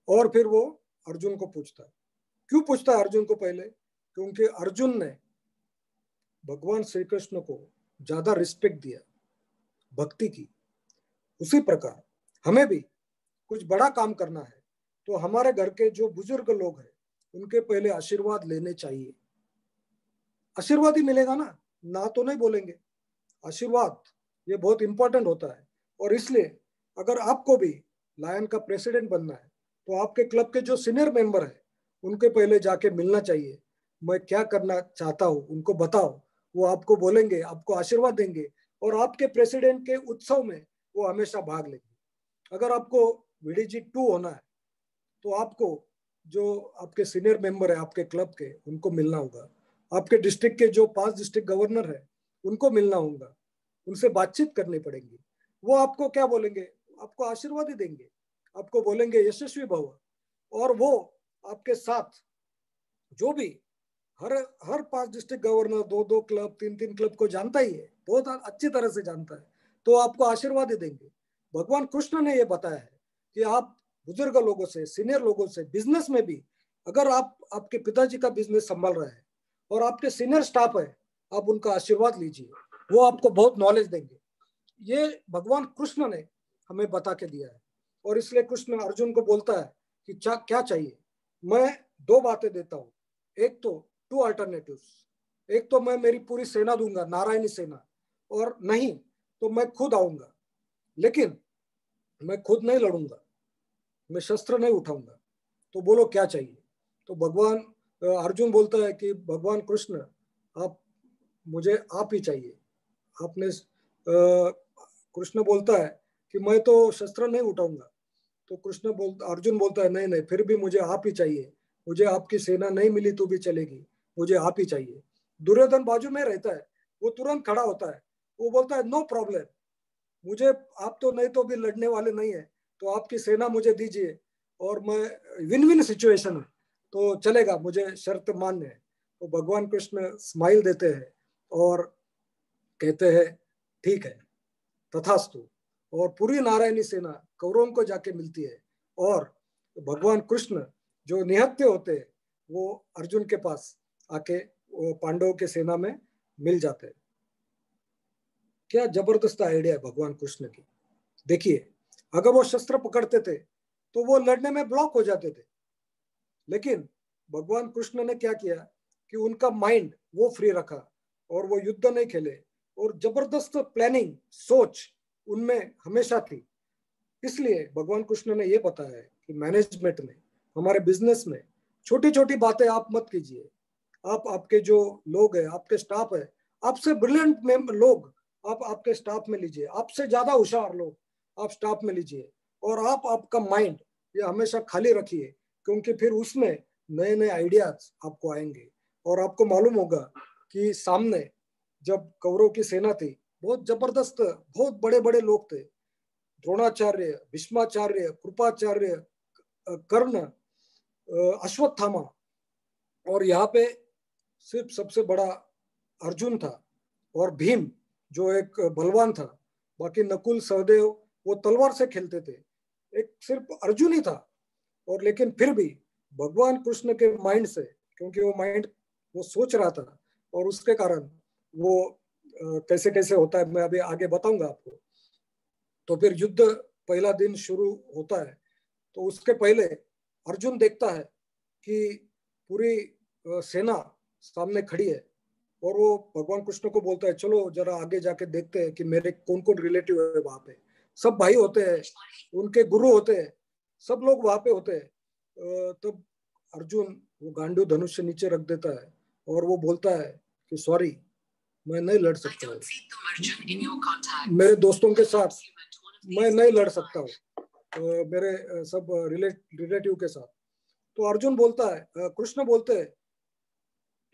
और फिर वो अर्जुन को पूछता है। क्यों पूछता है अर्जुन को पहले? क्योंकि अर्जुन ने भगवान श्री कृष्ण को ज्यादा रिस्पेक्ट दिया, भक्ति की। उसी प्रकार हमें भी कुछ बड़ा काम करना है तो हमारे घर के जो बुजुर्ग लोग हैं उनके पहले आशीर्वाद लेने चाहिए। आशीर्वाद ही मिलेगा ना, ना तो नहीं बोलेंगे। आशीर्वाद ये बहुत इंपॉर्टेंट होता है। और इसलिए अगर आपको भी लायन का प्रेसिडेंट बनना है तो आपके क्लब के जो सीनियर मेंबर है उनके पहले जाके मिलना चाहिए। मैं क्या करना चाहता हूँ उनको बताओ, वो आपको बोलेंगे, आपको आशीर्वाद देंगे, और आपके प्रेसिडेंट के उत्सव में वो हमेशा भाग लेंगे। अगर आपको वीडीजी 2 होना है तो आपको जो आपके सीनियर मेंबर है आपके क्लब के उनको मिलना होगा। आपके डिस्ट्रिक्ट के जो 5 डिस्ट्रिक्ट गवर्नर है उनको मिलना होगा, उनसे बातचीत करनी पड़ेगी। वो आपको क्या बोलेंगे? आपको आशीर्वाद ही देंगे, आपको बोलेंगे यशस्वी भव। और वो आपके साथ जो भी हर हर 5 डिस्ट्रिक्ट गवर्नर 2-2 क्लब 3-3 क्लब को जानता ही है, बहुत अच्छी तरह से जानता है, तो आपको आशीर्वाद ही देंगे। भगवान कृष्ण ने ये बताया है कि आप बुजुर्ग लोगों से, सीनियर लोगों से, बिजनेस में भी, अगर आप आपके पिताजी का बिजनेस संभाल रहे हैं और आपके सीनियर स्टाफ है, आप उनका आशीर्वाद लीजिए, वो आपको बहुत नॉलेज देंगे। ये भगवान कृष्ण ने हमें बता के दिया है। और इसलिए कृष्ण अर्जुन को बोलता है कि क्या चाहिए। मैं 2 बातें देता हूँ, एक तो 2 अल्टरनेटिव्स, एक तो मैं मेरी पूरी सेना दूंगा, नारायणी सेना, और नहीं तो मैं खुद आऊंगा, लेकिन मैं खुद नहीं लड़ूंगा, मैं शस्त्र नहीं उठाऊंगा। तो बोलो क्या चाहिए। तो भगवान अर्जुन बोलता है कि भगवान कृष्ण, आप मुझे आप ही चाहिए। आपने कृष्ण बोलता है कि मैं तो शस्त्र नहीं उठाऊंगा। तो अर्जुन बोलता है नहीं नहीं, फिर भी मुझे आप ही चाहिए, मुझे आपकी सेना नहीं मिली तो भी चलेगी, मुझे आप ही चाहिए। दुर्योधन बाजू में रहता है, वो तुरंत खड़ा होता है, वो बोलता है नो प्रॉब्लम, मुझे आप तो नहीं तो भी लड़ने वाले नहीं है, तो आपकी सेना मुझे दीजिए और मैं विन विन सिचुएशन है तो चलेगा, मुझे शर्त मान्य है। तो भगवान कृष्ण स्माइल देते हैं और कहते हैं ठीक है, तथास्तु। और पूरी नारायणी सेना कौरवों को जाके मिलती है और भगवान कृष्ण जो निहत्थे होते हैं वो अर्जुन के पास आके वो पांडवों के सेना में मिल जाते हैं। क्या जबरदस्त आइडिया है भगवान कृष्ण की। देखिए, अगर वो शस्त्र पकड़ते थे तो वो लड़ने में ब्लॉक हो जाते थे, लेकिन भगवान कृष्ण ने क्या किया कि उनका माइंड वो फ्री रखा और वो युद्ध नहीं खेले, और जबरदस्त प्लानिंग सोच उनमें हमेशा थी। इसलिए भगवान कृष्ण ने ये बताया है कि मैनेजमेंट में, हमारे बिजनेस में, छोटी छोटी बातें आप मत कीजिए। आप आपके जो लोग हैं, आपके स्टाफ है, आपसे ब्रिलियंट लोग आप आपके स्टाफ में लीजिए, आपसे ज्यादा होशियार लोग आप स्टाफ में लीजिए, और आप आपका माइंड ये हमेशा खाली रखिए, क्योंकि फिर उसमें नए नए आइडियाज आपको आएंगे। और आपको मालूम होगा कि सामने जब कौरव की सेना थी, बहुत जबरदस्त, बहुत बड़े बड़े लोग थे, द्रोणाचार्य, भीष्माचार्य, कृपाचार्य, कर्ण, अश्वत्थामा, और यहाँ पे सिर्फ सबसे बड़ा अर्जुन था और भीम जो एक बलवान था, बाकी नकुल सहदेव वो तलवार से खेलते थे, एक सिर्फ अर्जुन ही था। और लेकिन फिर भी भगवान कृष्ण के माइंड से, क्योंकि वो माइंड वो सोच रहा था, और उसके कारण वो कैसे कैसे होता है मैं अभी आगे बताऊंगा आपको। तो फिर युद्ध पहला दिन शुरू होता है, तो उसके पहले अर्जुन देखता है कि पूरी सेना सामने खड़ी है, और वो भगवान कृष्ण को बोलता है चलो जरा आगे जाके देखते हैं कि मेरे कौन कौन रिलेटिव है वहां पे। सब भाई होते हैं, उनके गुरु होते हैं, सब लोग वहां पे होते हैं। तब अर्जुन वो गांडू धनुष से नीचे रख देता है और वो बोलता है कि सॉरी, मैं नहीं लड़ सकता हूँ, मेरे दोस्तों के साथ मैं नहीं लड़ सकता हूँ, मेरे सब रिलेटिव के साथ। तो अर्जुन बोलता है, कृष्ण बोलते हैं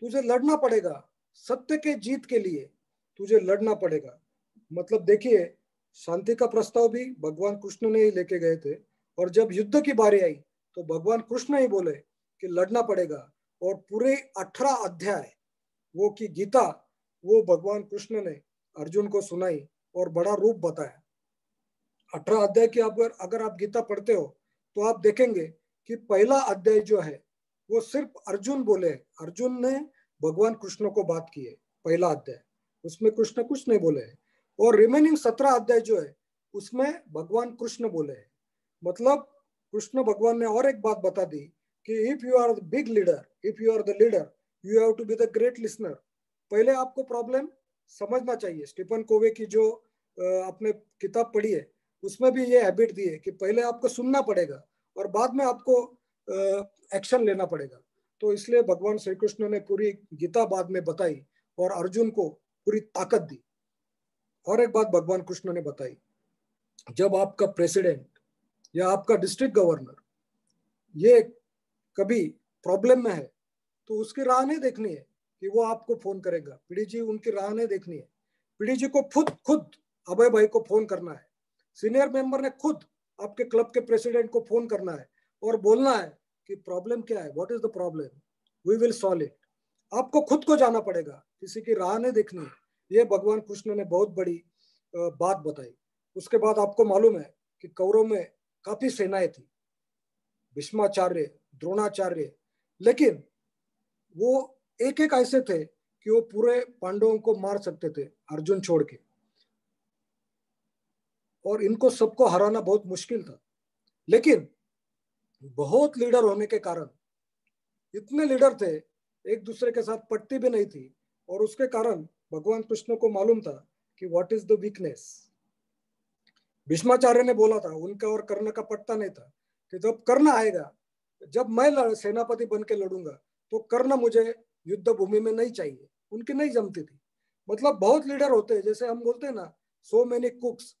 तुझे लड़ना पड़ेगा, सत्य के जीत के लिए तुझे लड़ना पड़ेगा। मतलब देखिए, शांति का प्रस्ताव भी भगवान कृष्ण ने ही लेके गए थे, और जब युद्ध की बारी आई तो भगवान कृष्ण ही बोले कि लड़ना पड़ेगा। और पूरे 18 अध्याय वो की गीता वो भगवान कृष्ण ने अर्जुन को सुनाई और बड़ा रूप बताया। 18 अध्याय की अगर आप गीता पढ़ते हो तो आप देखेंगे कि पहला अध्याय जो है वो सिर्फ अर्जुन बोले, अर्जुन ने भगवान कृष्ण को बात की है, पहला अध्याय, उसमें कृष्ण कुछ नहीं बोले है। और रिमेनिंग 17 अध्याय जो है उसमें भगवान कृष्ण बोले है। मतलब कृष्ण भगवान ने और एक बात बता दी कि if you are the big leader, if you are the leader, you have to be the great listener. पहले आपको प्रॉब्लम समझना चाहिए। स्टीफन कोवे की जो आपने किताब पढ़ी है उसमें भी ये हैबिट दी है कि पहले आपको सुनना पड़ेगा और बाद में आपको एक्शन लेना पड़ेगा। तो इसलिए भगवान श्री कृष्ण ने पूरी गीता बाद में बताई और अर्जुन को पूरी ताकत दी। और एक बात भगवान कृष्ण ने बताई, जब आपका प्रेसिडेंट या आपका डिस्ट्रिक्ट गवर्नर ये कभी प्रॉब्लम में है तो उसकी राह नहीं देखनी है कि वो आपको फोन करेगा, पीडी जी उनकी राह नहीं देखनी है। पीडी जी को खुद खुद अभय भाई को फोन करना है, सीनियर मेंबर ने खुद आपके क्लब के प्रेसिडेंट को फोन करना है और बोलना है कि प्रॉब्लम क्या है, what is the problem, we will solve it. आपको खुद को जाना पड़ेगा, किसी की राह नहीं देखनी है। ये भगवान कृष्ण ने बहुत बड़ी बात बताई। उसके बाद आपको मालूम है कि कौरव में काफी सेनाएं थी, भीष्माचार्य, द्रोणाचार्य, लेकिन वो एक एक ऐसे थे कि वो पूरे पांडवों को मार सकते थे अर्जुन छोड़ के, और इनको सबको हराना बहुत मुश्किल था। लेकिन बहुत लीडर होने के कारण, इतने लीडर थे, एक दूसरे के साथ पटती भी नहीं थी, और उसके कारण भगवान कृष्ण को मालूम था कि what is the weakness. Bhishmacharya ने बोला था, उनका और कर्ण का पटता नहीं था, कि जब कर्ण आएगा, जब मैं सेनापति बन के लड़ूंगा, तो कर्ण मुझे युद्ध भूमि में नहीं चाहिए। उनकी नहीं जमती थी। मतलब बहुत लीडर होते हैं, जैसे हम बोलते हैं ना, सो मेनी कुक्स,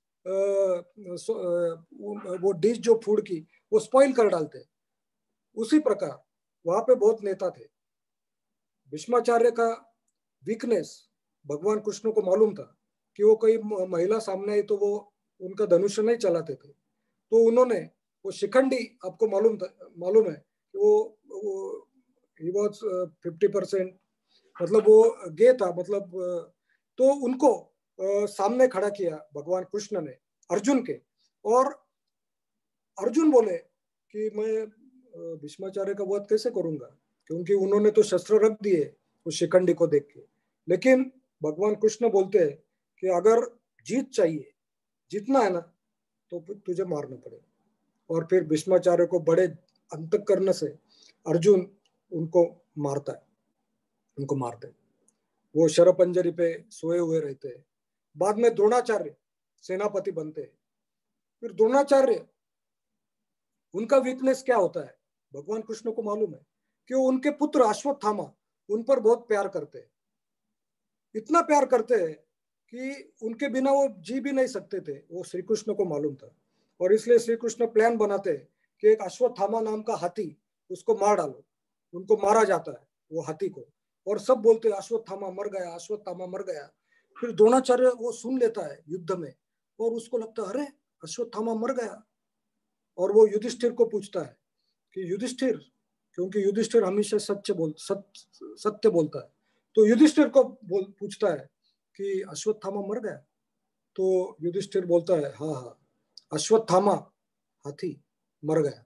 वो डिश जो फूड की वो स्पॉइल कर डालते हैं, उसी प्रकार वहां पे बहुत नेता थे। भीष्माचार्य का वीकनेस भगवान कृष्ण को मालूम था, कि वो कोई महिला सामने आई तो वो उनका धनुष्य नहीं चलाते थे। तो उन्होंने वो शिखंडी, आपको मालूम है कि वो ही वॉज 50%, मतलब वो गे था, मतलब तो उनको सामने खड़ा किया भगवान कृष्ण ने अर्जुन के। और अर्जुन बोले कि मैं भीष्माचार्य का वध कैसे करूंगा, क्योंकि उन्होंने तो शस्त्र रख दिए उस शिखंडी को देख के। लेकिन भगवान कृष्ण बोलते हैं कि अगर जीत चाहिए, जीतना है ना, तो तुझे मारना पड़ेगा। और फिर भीष्माचार्य को बड़े अंतःकरण से अर्जुन उनको मारता है, उनको मारते हैं। वो शरपंजरी पे सोए हुए रहते हैं। बाद में द्रोणाचार्य सेनापति बनते हैं। फिर द्रोणाचार्य, उनका वीकनेस क्या होता है भगवान कृष्ण को मालूम है, कि वो उनके पुत्र अश्वत्थामा उन पर बहुत प्यार करते हैं। इतना प्यार करते हैं कि उनके बिना वो जी भी नहीं सकते थे, वो श्री कृष्ण को मालूम था। और इसलिए श्री कृष्ण प्लान बनाते हैं कि एक अश्वत्थामा नाम का हाथी, उसको मार डालो। उनको मारा जाता है वो हाथी को, और सब बोलते हैं अश्वत्थामा मर गया, अश्वत्थामा मर गया। फिर द्रोणाचार्य वो सुन लेता है युद्ध में, और उसको लगता है अरे अश्वत्थामा मर गया। और वो युधिष्ठिर को पूछता है कि युधिष्ठिर, क्योंकि युधिष्ठिर हमेशा सत्य बोलता है, तो युधिष्ठिर को पूछता है कि अश्वत्थामा मर गया। तो युधिष्ठिर बोलता है हाँ हाँ, अश्वत्थामा हाथी मर गया।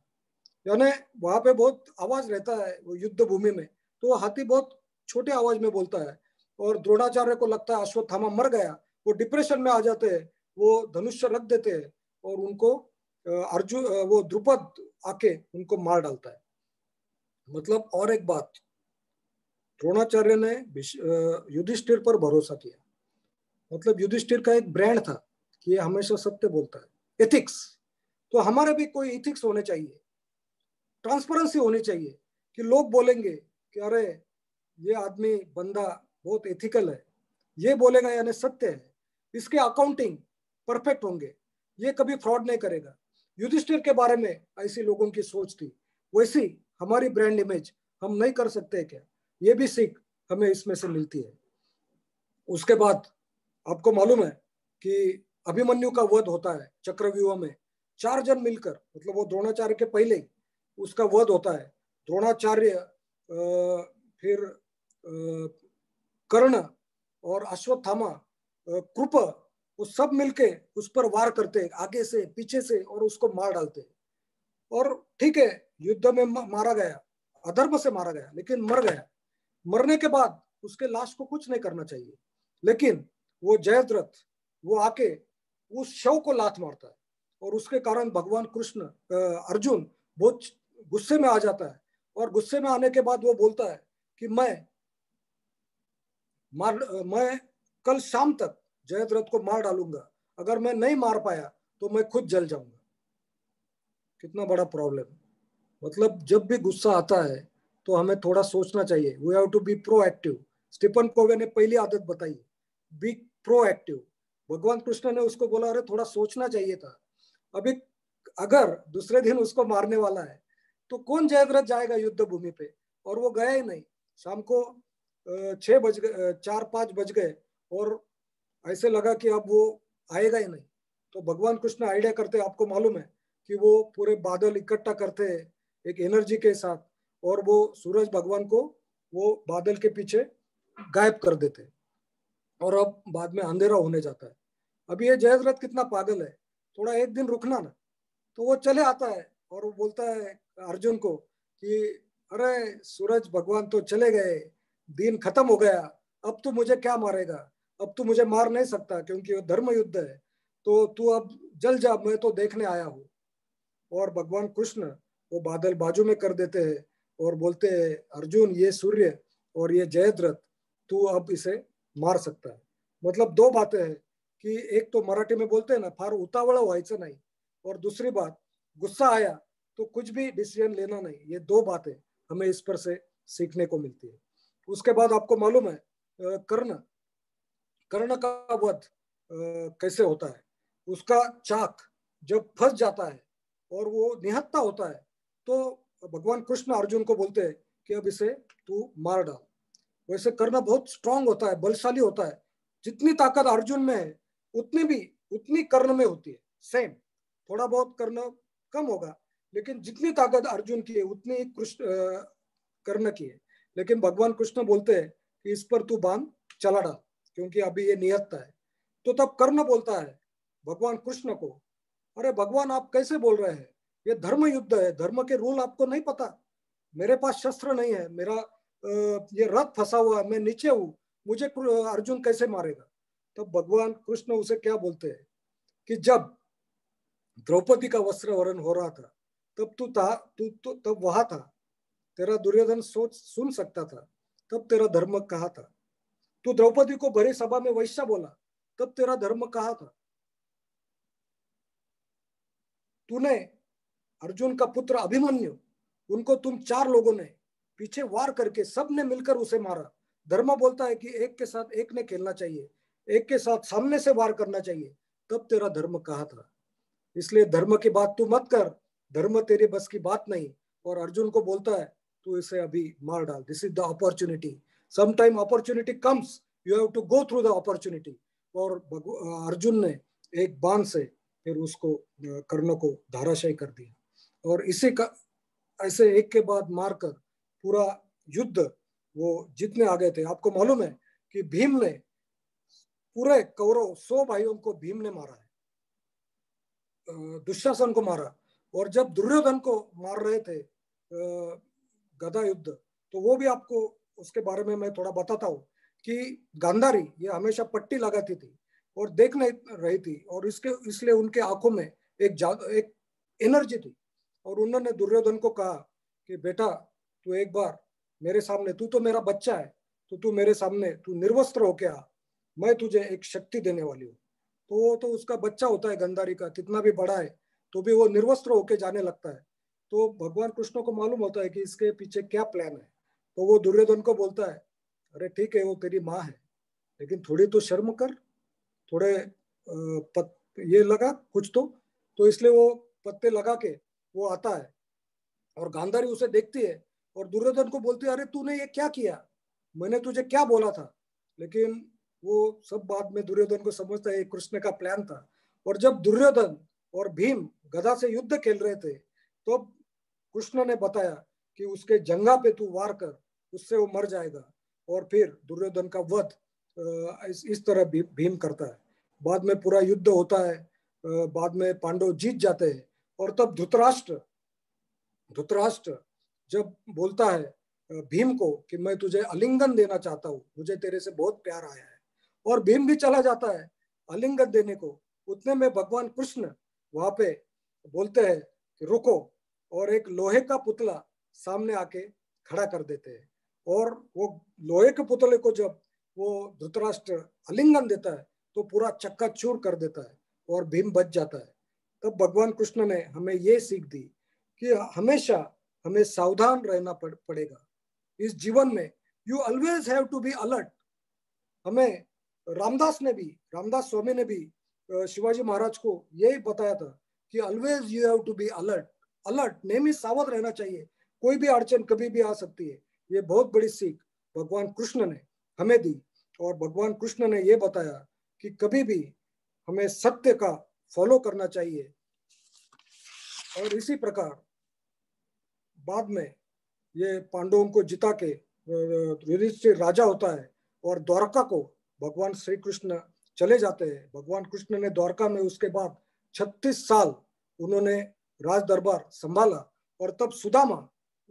यानी वहां पे बहुत आवाज रहता है वो युद्ध भूमि में, तो वो हाथी बहुत छोटे आवाज में बोलता है। और द्रोणाचार्य को लगता है अश्वत्थामा मर गया, वो डिप्रेशन में आ जाते हैं, वो धनुष्य रख देते हैं, और उनको अर्जुन, वो द्रुपद आके उनको मार डालता है। मतलब और एक बात, द्रोणाचार्य ने युधिष्ठिर पर भरोसा किया। मतलब युधिष्ठिर का एक ब्रांड था कि ये हमेशा सत्य बोलता है, एथिक्स। तो हमारे भी कोई एथिक्स होने चाहिए, ट्रांसपेरेंसी होनी चाहिए, कि लोग बोलेंगे कि अरे ये आदमी बंदा बहुत एथिकल है, ये बोलेगा यानी सत्य है, इसके अकाउंटिंग परफेक्ट होंगे, ये कभी फ्रॉड नहीं करेगा। युधिष्ठिर के बारे में ऐसी लोगों की सोच थी। वैसी हमारी ब्रांड इमेज हम नहीं कर सकते क्या? ये भी सीख हमें इसमें से मिलती है। उसके बाद आपको मालूम है कि अभिमन्यु का वध होता है चक्रव्यूह में, 4 जन मिलकर, मतलब वो द्रोणाचार्य के पहले ही उसका वध होता है। द्रोणाचार्य, फिर कर्ण और अश्वत्थामा, कृप, वो सब मिलके उस पर वार करते हैं, आगे से पीछे से, और उसको मार डालते हैं। और ठीक है, युद्ध में मारा गया, अधर्म से मारा गया, लेकिन मर गया। मरने के बाद उसके लाश को कुछ नहीं करना चाहिए, लेकिन वो जयद्रथ, वो आके उस शव को लात मारता है। और उसके कारण भगवान कृष्ण, अर्जुन बहुत गुस्से में आ जाता है। और गुस्से में आने के बाद वो बोलता है कि मैं कल शाम तक जयद्रथ को मार डालूंगा, अगर मैं नहीं मार पाया तो मैं खुद जल जाऊंगा। कितना बड़ा प्रॉब्लम। मतलब जब भी गुस्सा आता है तो हमें थोड़ा सोचना चाहिए, we have to be proactive. Stephen Covey ने पहली आदत बताई, बी प्रोएक्टिव। भगवान कृष्ण ने उसको बोला अरे थोड़ा सोचना चाहिए था। अभी अगर दूसरे दिन उसको मारने वाला है तो कौन जयद्रथ जाएगा युद्ध भूमि पे? और वो गया ही नहीं। शाम को 6 बज गए, 4-5 बज गए, और ऐसे लगा कि अब वो आएगा ही नहीं। तो भगवान कृष्ण आइडिया करते, आपको मालूम है कि वो पूरे बादल इकट्ठा करते हैं एक एनर्जी के साथ, और वो सूरज भगवान को वो बादल के पीछे गायब कर देते और अब बाद में अंधेरा होने जाता है। अब ये जयद्रथ कितना पागल है, थोड़ा एक दिन रुकना ना। तो वो चले आता है और वो बोलता है अर्जुन को कि अरे सूरज भगवान तो चले गए, दिन खत्म हो गया, अब तू मुझे क्या मारेगा, अब तू मुझे मार नहीं सकता क्योंकि वो धर्म युद्ध है, तो तू अब जल जा, मैं तो देखने आया हूँ। और भगवान कृष्ण वो बादल बाजू में कर देते हैं और बोलते हैं अर्जुन ये सूर्य और ये जयद्रथ तू अब इसे मार सकता है। मतलब दो बातें हैं कि एक तो मराठी में बोलते हैं ना फार उतावळा व्हायचं नाही, और दूसरी बात गुस्सा आया तो कुछ भी डिसीजन लेना नहीं। ये दो बातें हमें इस पर से सीखने को मिलती है। उसके बाद आपको मालूम है कर्ण कर्ण का वध कैसे होता है। उसका चाक जब फंस जाता है और वो निहत्था होता है तो भगवान कृष्ण अर्जुन को बोलते हैं कि अब इसे तू मार डाल। वैसे कर्ण बहुत स्ट्रांग होता है, बलशाली होता है। जितनी ताकत अर्जुन में है उतनी कर्ण में होती है। सेम, थोड़ा बहुत कर्ण कम होगा, लेकिन जितनी ताकत अर्जुन की है उतनी ही कर्ण की है। लेकिन भगवान कृष्ण बोलते हैं कि इस पर तू बाण चला डाल क्योंकि अभी ये नियत्ता है। तो तब कर्ण बोलता है भगवान कृष्ण को, अरे भगवान आप कैसे बोल रहे हैं, ये धर्म युद्ध है, धर्म के रूल आपको नहीं पता, मेरे पास शस्त्र नहीं है, मेरा ये रथ फंसा हुआ है, मैं नीचे हूं, मुझे अर्जुन कैसे मारेगा। तब भगवान कृष्ण उसे क्या बोलते हैं कि जब द्रौपदी का वस्त्र हरण हो रहा था तब तू था, तू तब वहां था, तेरा दुर्योधन सोच सुन सकता था, तब तेरा धर्म कहाँ था। तू द्रौपदी को भरी सभा में वैश्या बोला, तब तेरा धर्म कहाँ था। तूने अर्जुन का पुत्र अभिमन्यु, उनको तुम चार लोगों ने पीछे वार करके सबने मिलकर उसे मारा। धर्म बोलता है कि एक के साथ एक ने खेलना चाहिए, एक के साथ सामने से वार करना चाहिए, तब तेरा धर्म कहाँ था। इसलिए धर्म की बात तू मत कर, धर्म तेरे बस की बात नहीं। और अर्जुन को बोलता है तू इसे अभी मार डाल, this is the opportunity, some time opportunity comes, you have to go through the opportunity. और अर्जुन ने एक बाण से फिर उसको कर्ण को धाराशायी कर दिया। और इसी का ऐसे एक के बाद मारकर पूरा युद्ध वो जीतने आ गए थे। आपको मालूम है कि भीम ने पूरे कौरव 100 भाइयों को भीम ने मारा है, दुशासन को मारा। और जब दुर्योधन को मार रहे थे गदा युद्ध, तो वो भी आपको उसके बारे में मैं थोड़ा बताता हूँ कि गांधारी ये हमेशा पट्टी लगाती थी और देख नहीं रही थी, और इसके इसलिए उनके आंखों में एक एनर्जी थी। और उन्होंने दुर्योधन को कहा कि बेटा तू एक बार मेरे सामने, तू तो मेरा बच्चा है, तो तू मेरे सामने तू निर्वस्त्र होके आ, मैं तुझे एक शक्ति देने वाली हूँ। तो वो तो उसका बच्चा होता है गंधारी का, कितना भी बड़ा है तो भी वो निर्वस्त्र होके जाने लगता है। तो भगवान कृष्ण को मालूम होता है कि इसके पीछे क्या प्लान है। तो वो दुर्योधन को बोलता है अरे ठीक है वो तेरी माँ है, लेकिन थोड़ी तो शर्म कर, थोड़े ये लगा कुछ तो इसलिए वो पत्ते लगा के वो आता है और गांधारी उसे देखती है और दुर्योधन को बोलती है अरे तूने ये क्या किया, मैंने तुझे क्या बोला था। लेकिन वो सब बाद में दुर्योधन को समझता है कृष्ण का प्लान था। और जब दुर्योधन और भीम गदा से युद्ध खेल रहे थे तो कृष्ण ने बताया कि उसके जंगा पे तू वार कर, उससे वो मर जाएगा। और फिर दुर्योधन का वध इस तरह भीम करता है। बाद में पूरा युद्ध होता है, बाद में पांडव जीत जाते हैं। और तब धृतराष्ट्र जब बोलता है भीम को कि मैं तुझे आलिंगन देना चाहता हूँ, मुझे तेरे से बहुत प्यार आया है, और भीम भी चला जाता है आलिंगन देने को। उतने में भगवान कृष्ण वहां पे बोलते हैं कि रुको, और एक लोहे का पुतला सामने आके खड़ा कर देते हैं। और वो लोहे के पुतले को जब वो धृतराष्ट्र आलिंगन देता है तो पूरा चक्का चूर कर देता है और भीम बच जाता है। तब भगवान कृष्ण ने हमें ये सीख दी कि हमेशा हमें सावधान रहना पड़ेगा इस जीवन में। You always have to be alert. हमें रामदास स्वामी ने भी शिवाजी महाराज को यही बताया था कि always you have to be alert. Alert, नेहमी सावध रहना चाहिए, कोई भी अड़चन कभी भी आ सकती है। ये बहुत बड़ी सीख भगवान कृष्ण ने हमें दी। और भगवान कृष्ण ने ये बताया कि कभी भी हमें सत्य का फॉलो करना चाहिए। और इसी प्रकार बाद में ये पांडवों को जिता के युधिष्ठिर राजा होता है और द्वारका को भगवान श्री कृष्ण चले जाते हैं। भगवान कृष्ण ने द्वारका में उसके बाद 36 साल उन्होंने राज दरबार संभाला, और तब सुदामा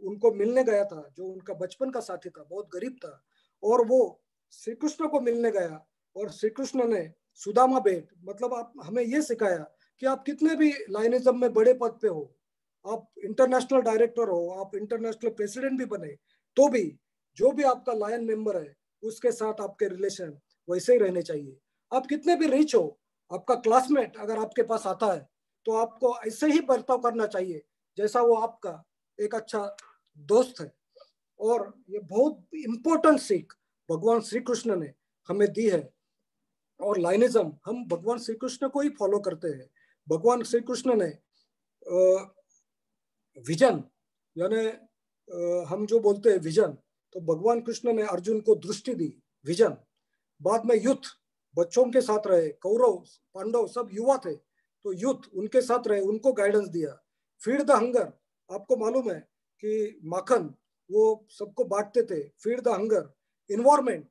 उनको मिलने गया था, जो उनका बचपन का साथी था, बहुत गरीब था, और वो श्री कृष्ण को मिलने गया, और श्री कृष्ण ने सुदामा बेट, मतलब आप हमें ये सिखाया कि आप कितने भी लाइनिज्म में बड़े पद पे हो, आप इंटरनेशनल डायरेक्टर हो, आप इंटरनेशनल प्रेसिडेंट भी बने, तो भी जो भी आपका लायन मेंबर है उसके साथ आपके रिलेशन वैसे ही रहने चाहिए। आप कितने भी रिच हो, आपका क्लासमेट अगर आपके पास आता है तो आपको ऐसे ही बर्ताव करना चाहिए जैसा वो आपका एक अच्छा दोस्त है। और ये बहुत इंपॉर्टेंट सीख भगवान श्री कृष्ण ने हमें दी है, और लाइनिज्म हम भगवान श्री कृष्ण को ही फॉलो करते हैं। भगवान श्री कृष्ण ने विजन, यानी हम जो बोलते हैं विजन, तो भगवान कृष्ण ने अर्जुन को दृष्टि दी, विजन। बाद में युद्ध, बच्चों के साथ रहे, कौरव पांडव सब युवा थे, तो युद्ध उनके साथ रहे, उनको गाइडेंस दिया। फीड द हंगर, आपको मालूम है कि माखन वो सबको बांटते थे, feed the hunger. Environment,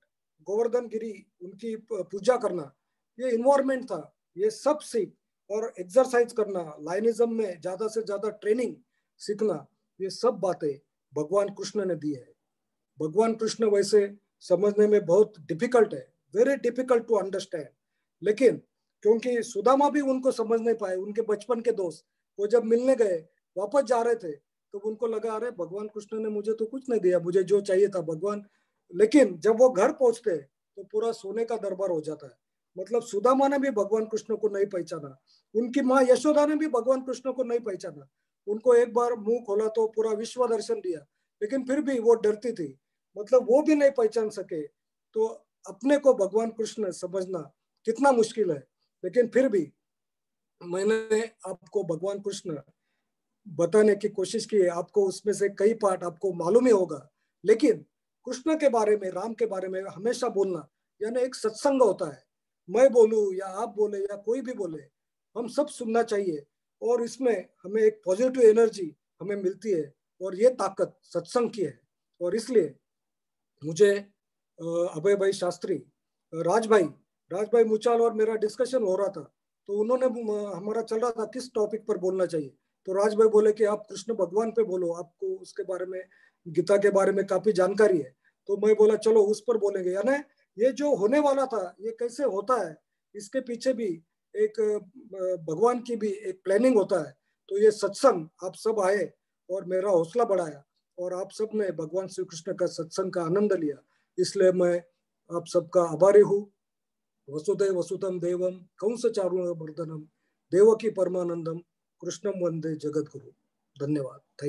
Govardhan Giri उनकी पूजा करना, ये इन्वायरमेंट था। ये सब सीख, और एक्सरसाइज करना, लाइनिज्म में ज्यादा से ज्यादा ट्रेनिंग सीखना, ये सब बातें भगवान कृष्ण ने दी है। भगवान कृष्ण वैसे समझने में बहुत डिफिकल्ट है, वेरी डिफिकल्ट टू अंडरस्टैंड, लेकिन क्योंकि सुदामा भी उनको समझ नहीं पाए, उनके बचपन के दोस्त, वो जब मिलने गए वापस जा रहे थे तो उनको लगा अरे भगवान कृष्ण ने मुझे तो कुछ नहीं दिया, मुझे जो चाहिए था भगवान। लेकिन जब वो घर पहुंचते तो पूरा सोने का दरबार हो जाता है। मतलब सुदामा ने भी भगवान कृष्ण को नहीं पहचाना, उनकी माँ यशोदा ने भी भगवान कृष्ण को नहीं पहचाना। उनको एक बार मुंह खोला तो पूरा विश्व दर्शन दिया, लेकिन फिर भी वो डरती थी, मतलब वो भी नहीं पहचान सके। तो अपने को भगवान कृष्ण समझना कितना मुश्किल है, लेकिन फिर भी मैंने आपको भगवान कृष्ण बताने की कोशिश की है। आपको उसमें से कई पार्ट आपको मालूम ही होगा, लेकिन कृष्ण के बारे में, राम के बारे में हमेशा बोलना, यानी एक सत्संग होता है, मैं बोलूं या आप बोले या कोई भी बोले, हम सब सुनना चाहिए, और इसमें हमें एक पॉजिटिव एनर्जी हमें मिलती है, और ये ताकत सत्संग की है। और इसलिए मुझे अभय भाई शास्त्री, राज भाई राज भाई मुचाल और मेरा डिस्कशन हो रहा था, तो उन्होंने हमारा चल रहा था किस टॉपिक पर बोलना चाहिए, तो राज भाई बोले कि आप कृष्ण भगवान पे बोलो, आपको उसके बारे में, गीता के बारे में काफी जानकारी है। तो मैं बोला चलो उस पर बोलेंगे, यानी ये जो होने वाला था ये कैसे होता है, इसके पीछे भी एक भगवान की भी एक प्लानिंग होता है। तो ये सत्संग आप सब आए और मेरा हौसला बढ़ाया, और आप सब ने भगवान श्री कृष्ण का सत्संग का आनंद लिया, इसलिए मैं आप सबका आभारी हूँ। वसुदेव वसुतम देवम कंस चारुमर्दनम देवकी परमानंदम कृष्णम वंदे जगत गुरु। धन्यवाद। थैंक